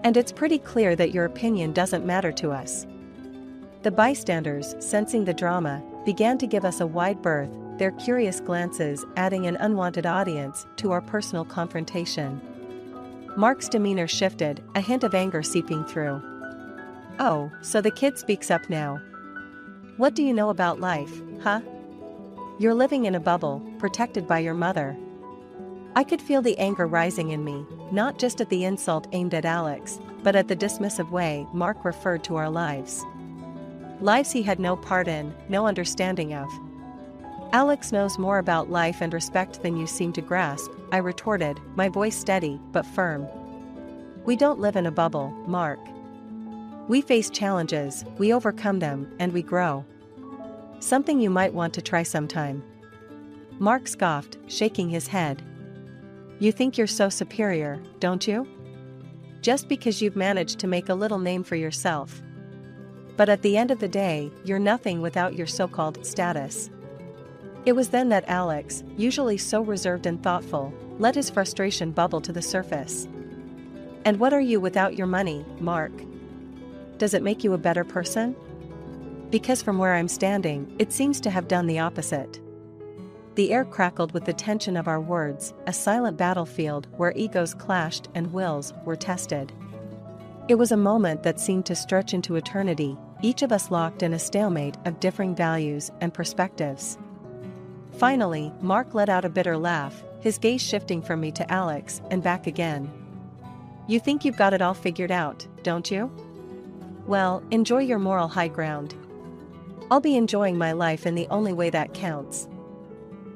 And it's pretty clear that your opinion doesn't matter to us." The bystanders, sensing the drama, began to give us a wide berth, their curious glances adding an unwanted audience to our personal confrontation. Mark's demeanor shifted, a hint of anger seeping through. "Oh, so the kid speaks up now. What do you know about life, huh? You're living in a bubble, protected by your mother." I could feel the anger rising in me, not just at the insult aimed at Alex, but at the dismissive way Mark referred to our lives. Lives he had no part in, no understanding of. "Alex knows more about life and respect than you seem to grasp," I retorted, my voice steady but firm. "We don't live in a bubble, Mark. We face challenges, we overcome them, and we grow. Something you might want to try sometime." Mark scoffed, shaking his head. "You think you're so superior, don't you? Just because you've managed to make a little name for yourself. But at the end of the day, you're nothing without your so-called status." It was then that Alex, usually so reserved and thoughtful, let his frustration bubble to the surface. "And what are you without your money, Mark? Does it make you a better person? Because from where I'm standing, it seems to have done the opposite." The air crackled with the tension of our words, a silent battlefield where egos clashed and wills were tested. It was a moment that seemed to stretch into eternity, each of us locked in a stalemate of differing values and perspectives. Finally, Mark let out a bitter laugh, his gaze shifting from me to Alex and back again. "You think you've got it all figured out, don't you? Well, enjoy your moral high ground. I'll be enjoying my life in the only way that counts."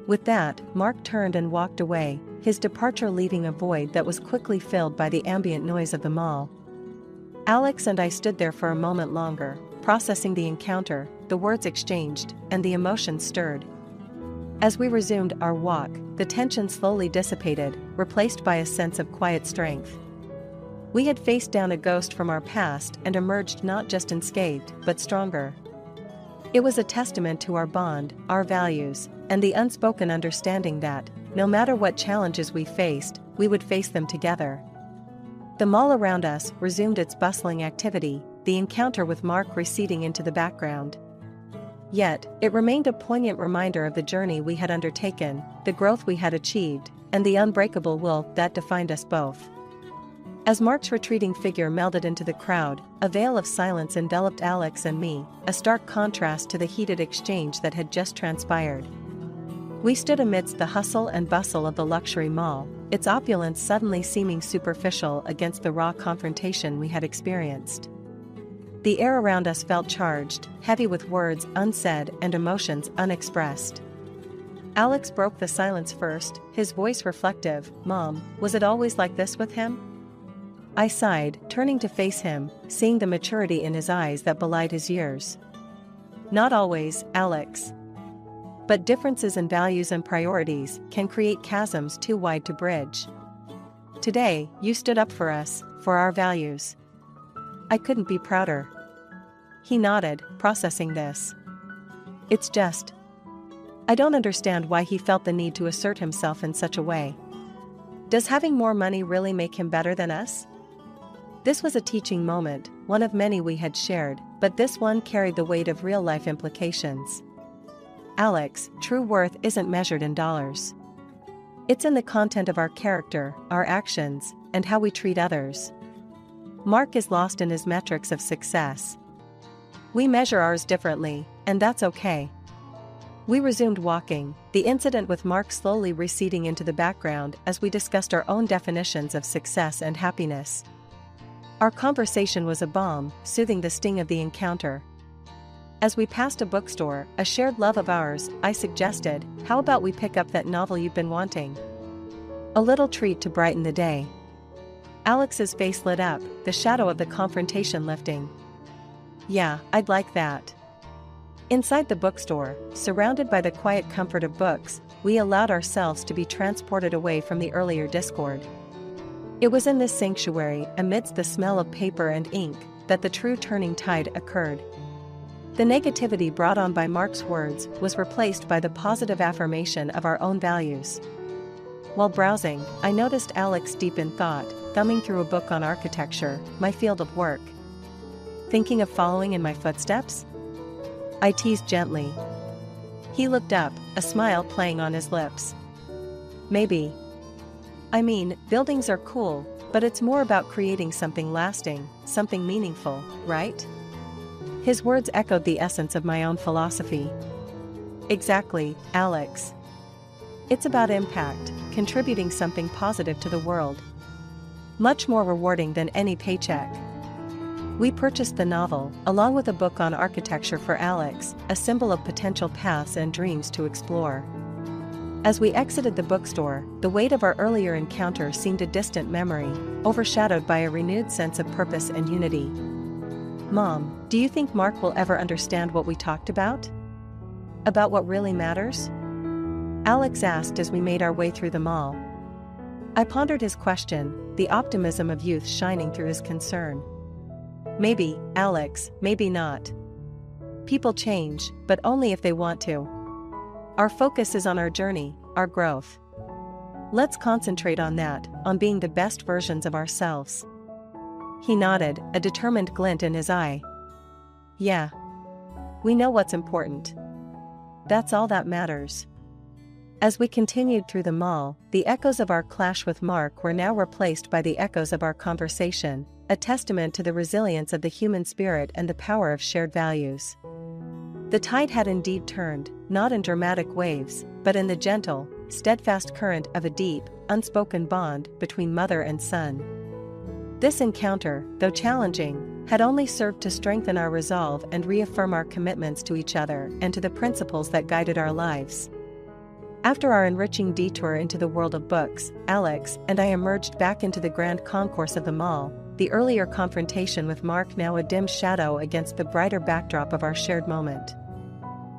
With that, Mark turned and walked away, his departure leaving a void that was quickly filled by the ambient noise of the mall. Alex and I stood there for a moment longer, processing the encounter, the words exchanged, and the emotions stirred. As we resumed our walk, the tension slowly dissipated, replaced by a sense of quiet strength. We had faced down a ghost from our past and emerged not just unscathed, but stronger. It was a testament to our bond, our values, and the unspoken understanding that, no matter what challenges we faced, we would face them together. The mall around us resumed its bustling activity, the encounter with Mark receding into the background. Yet, it remained a poignant reminder of the journey we had undertaken, the growth we had achieved, and the unbreakable will that defined us both. As Mark's retreating figure melded into the crowd, a veil of silence enveloped Alex and me, a stark contrast to the heated exchange that had just transpired. We stood amidst the hustle and bustle of the luxury mall, its opulence suddenly seeming superficial against the raw confrontation we had experienced. The air around us felt charged, heavy with words unsaid and emotions unexpressed. Alex broke the silence first, his voice reflective. "Mom, was it always like this with him?" I sighed, turning to face him, seeing the maturity in his eyes that belied his years. "Not always, Alex. But differences in values and priorities can create chasms too wide to bridge. Today, you stood up for us, for our values. I couldn't be prouder." He nodded, processing this. "It's just, I don't understand why he felt the need to assert himself in such a way. Does having more money really make him better than us?" This was a teaching moment, one of many we had shared, but this one carried the weight of real-life implications. "Alex, true worth isn't measured in dollars. It's in the content of our character, our actions, and how we treat others. Mark is lost in his metrics of success. We measure ours differently, and that's okay." We resumed walking, the incident with Mark slowly receding into the background as we discussed our own definitions of success and happiness. Our conversation was a balm, soothing the sting of the encounter. As we passed a bookstore, a shared love of ours, I suggested, "How about we pick up that novel you've been wanting? A little treat to brighten the day." Alex's face lit up, the shadow of the confrontation lifting. "Yeah, I'd like that." Inside the bookstore, surrounded by the quiet comfort of books, we allowed ourselves to be transported away from the earlier discord. It was in this sanctuary, amidst the smell of paper and ink, that the true turning tide occurred. The negativity brought on by Mark's words was replaced by the positive affirmation of our own values. While browsing, I noticed Alex deep in thought, thumbing through a book on architecture, my field of work. "Thinking of following in my footsteps?" I teased gently. He looked up, a smile playing on his lips. Maybe. I mean, buildings are cool, but it's more about creating something lasting, something meaningful, right? His words echoed the essence of my own philosophy. Exactly, Alex. It's about impact, contributing something positive to the world. Much more rewarding than any paycheck. We purchased the novel, along with a book on architecture for Alex, a symbol of potential paths and dreams to explore. As we exited the bookstore, the weight of our earlier encounter seemed a distant memory, overshadowed by a renewed sense of purpose and unity. Mom, do you think Mark will ever understand what we talked about? About what really matters? Alex asked as we made our way through the mall. I pondered his question, the optimism of youth shining through his concern. Maybe, Alex, maybe not. People change, but only if they want to. Our focus is on our journey, our growth. Let's concentrate on that, on being the best versions of ourselves. He nodded, a determined glint in his eye. Yeah. We know what's important. That's all that matters. As we continued through the mall, the echoes of our clash with Mark were now replaced by the echoes of our conversation, a testament to the resilience of the human spirit and the power of shared values. The tide had indeed turned, not in dramatic waves, but in the gentle, steadfast current of a deep, unspoken bond between mother and son. This encounter, though challenging, had only served to strengthen our resolve and reaffirm our commitments to each other and to the principles that guided our lives. After our enriching detour into the world of books, Alex and I emerged back into the grand concourse of the mall, the earlier confrontation with Mark now a dim shadow against the brighter backdrop of our shared moment.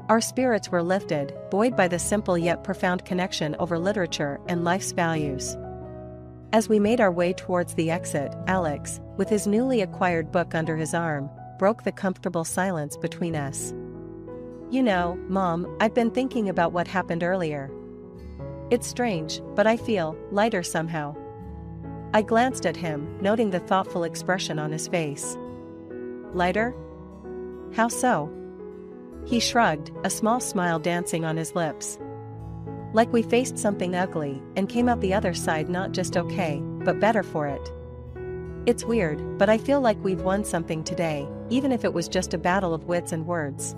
Our spirits were lifted, buoyed by the simple yet profound connection over literature and life's values. As we made our way towards the exit, Alex, with his newly acquired book under his arm, broke the comfortable silence between us. You know, Mom, I've been thinking about what happened earlier. It's strange, but I feel lighter somehow. I glanced at him, noting the thoughtful expression on his face. Lighter? How so? He shrugged, a small smile dancing on his lips. Like we faced something ugly, and came out the other side not just okay, but better for it. It's weird, but I feel like we've won something today, even if it was just a battle of wits and words.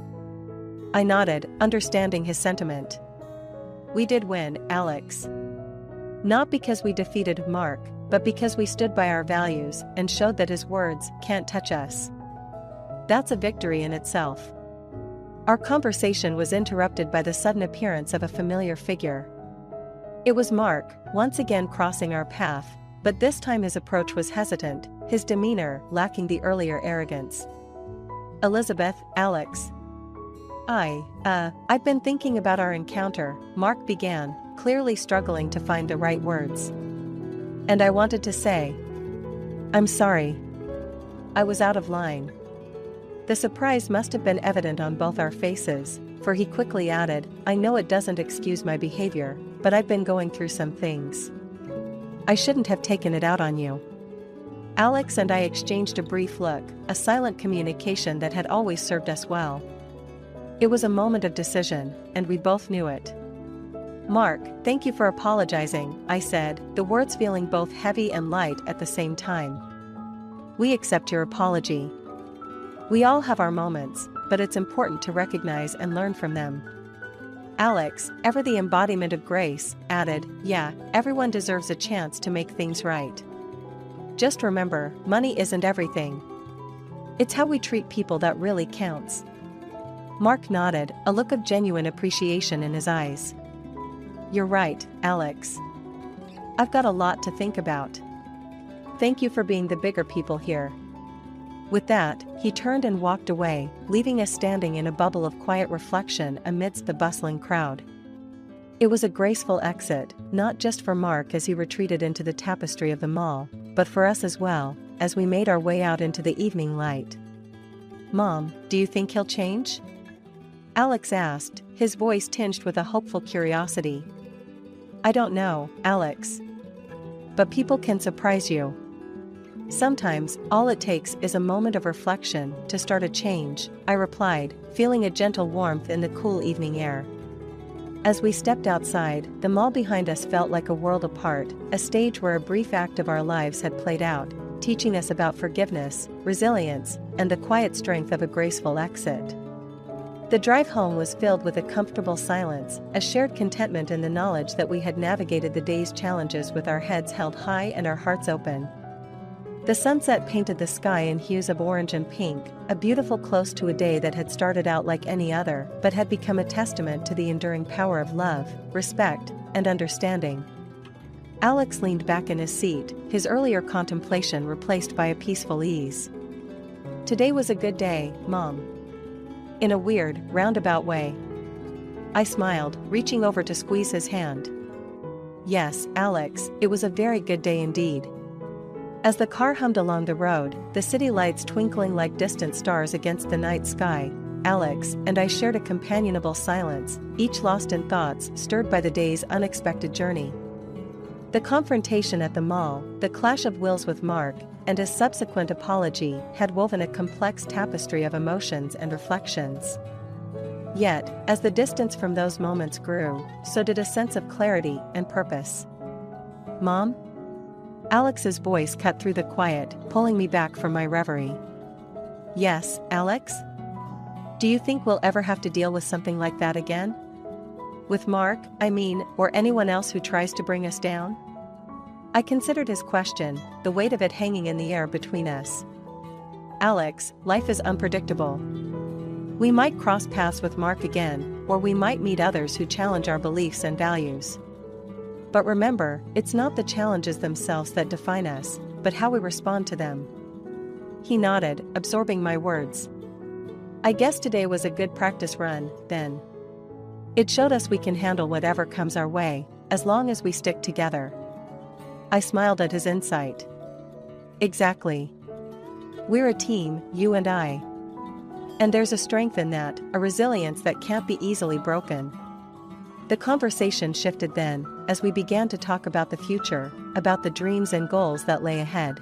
I nodded, understanding his sentiment. We did win, Alex. Not because we defeated Mark, but because we stood by our values and showed that his words can't touch us. That's a victory in itself. Our conversation was interrupted by the sudden appearance of a familiar figure. It was Mark, once again crossing our path, but this time his approach was hesitant, his demeanor lacking the earlier arrogance. Elizabeth, Alex. I've been thinking about our encounter, Mark began, clearly struggling to find the right words. And I wanted to say, I'm sorry. I was out of line. The surprise must have been evident on both our faces, for he quickly added, I know it doesn't excuse my behavior, but I've been going through some things. I shouldn't have taken it out on you. Alex and I exchanged a brief look, a silent communication that had always served us well. It was a moment of decision, and we both knew it. Mark, thank you for apologizing, I said, the words feeling both heavy and light at the same time. We accept your apology. We all have our moments, but it's important to recognize and learn from them. Alex, ever the embodiment of grace, added, yeah, everyone deserves a chance to make things right. Just remember, money isn't everything. It's how we treat people that really counts. Mark nodded, a look of genuine appreciation in his eyes. You're right, Alex. I've got a lot to think about. Thank you for being the bigger people here. With that, he turned and walked away, leaving us standing in a bubble of quiet reflection amidst the bustling crowd. It was a graceful exit, not just for Mark as he retreated into the tapestry of the mall, but for us as well, as we made our way out into the evening light. Mom, do you think he'll change? Alex asked, his voice tinged with a hopeful curiosity. I don't know, Alex. But people can surprise you. Sometimes, all it takes is a moment of reflection to start a change, I replied, feeling a gentle warmth in the cool evening air. As we stepped outside, the mall behind us felt like a world apart, a stage where a brief act of our lives had played out, teaching us about forgiveness, resilience, and the quiet strength of a graceful exit. The drive home was filled with a comfortable silence, a shared contentment in the knowledge that we had navigated the day's challenges with our heads held high and our hearts open. The sunset painted the sky in hues of orange and pink, a beautiful close to a day that had started out like any other but had become a testament to the enduring power of love, respect, and understanding. Alex leaned back in his seat, his earlier contemplation replaced by a peaceful ease. "Today was a good day, Mom." In a weird, roundabout way. I smiled, reaching over to squeeze his hand. "Yes, Alex, it was a very good day indeed." As the car hummed along the road, the city lights twinkling like distant stars against the night sky, Alex and I shared a companionable silence, each lost in thoughts stirred by the day's unexpected journey. The confrontation at the mall, the clash of wills with Mark, and his subsequent apology had woven a complex tapestry of emotions and reflections. Yet, as the distance from those moments grew, so did a sense of clarity and purpose. "Mom?" Alex's voice cut through the quiet, pulling me back from my reverie. "Yes, Alex? Do you think we'll ever have to deal with something like that again? With Mark, I mean, or anyone else who tries to bring us down?" I considered his question, the weight of it hanging in the air between us. "Alex, life is unpredictable. We might cross paths with Mark again, or we might meet others who challenge our beliefs and values. But remember, it's not the challenges themselves that define us, but how we respond to them." He nodded, absorbing my words. "I guess today was a good practice run, then. It showed us we can handle whatever comes our way, as long as we stick together." I smiled at his insight. "Exactly. We're a team, you and I. And there's a strength in that, a resilience that can't be easily broken." The conversation shifted then, as we began to talk about the future, about the dreams and goals that lay ahead.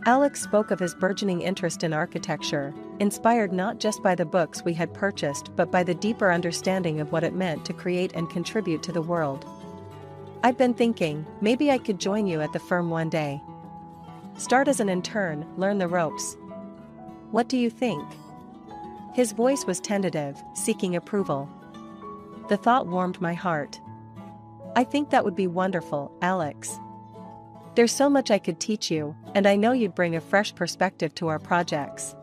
Alex spoke of his burgeoning interest in architecture, inspired not just by the books we had purchased but by the deeper understanding of what it meant to create and contribute to the world. "I've been thinking, maybe I could join you at the firm one day. Start as an intern, learn the ropes. What do you think?" His voice was tentative, seeking approval. The thought warmed my heart. "I think that would be wonderful, Alex. There's so much I could teach you, and I know you'd bring a fresh perspective to our projects.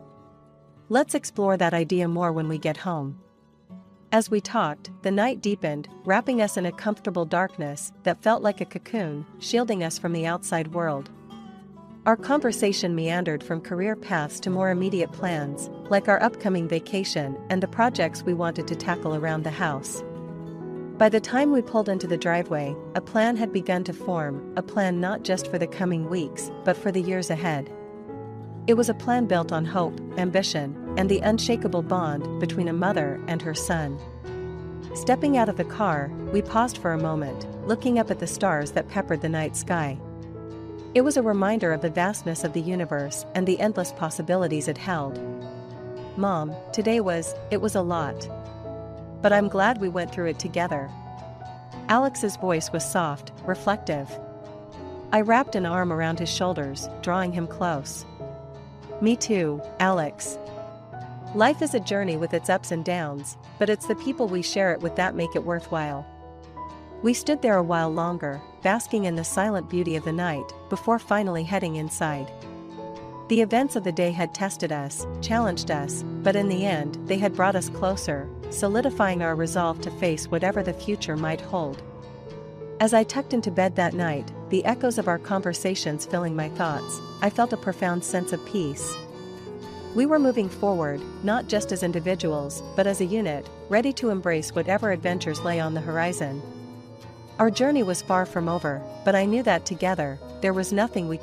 Let's explore that idea more when we get home." As we talked, the night deepened, wrapping us in a comfortable darkness that felt like a cocoon, shielding us from the outside world. Our conversation meandered from career paths to more immediate plans, like our upcoming vacation and the projects we wanted to tackle around the house. By the time we pulled into the driveway, a plan had begun to form, a plan not just for the coming weeks, but for the years ahead. It was a plan built on hope, ambition, and the unshakable bond between a mother and her son. Stepping out of the car, we paused for a moment, looking up at the stars that peppered the night sky. It was a reminder of the vastness of the universe and the endless possibilities it held. "Mom, it was a lot. But I'm glad we went through it together." Alex's voice was soft, reflective. I wrapped an arm around his shoulders, drawing him close. "Me too, Alex. Life is a journey with its ups and downs, but it's the people we share it with that make it worthwhile." We stood there a while longer, basking in the silent beauty of the night, before finally heading inside. The events of the day had tested us, challenged us, but in the end, they had brought us closer, solidifying our resolve to face whatever the future might hold. As I tucked into bed that night, the echoes of our conversations filling my thoughts, I felt a profound sense of peace. We were moving forward, not just as individuals, but as a unit, ready to embrace whatever adventures lay on the horizon. Our journey was far from over, but I knew that together, there was nothing we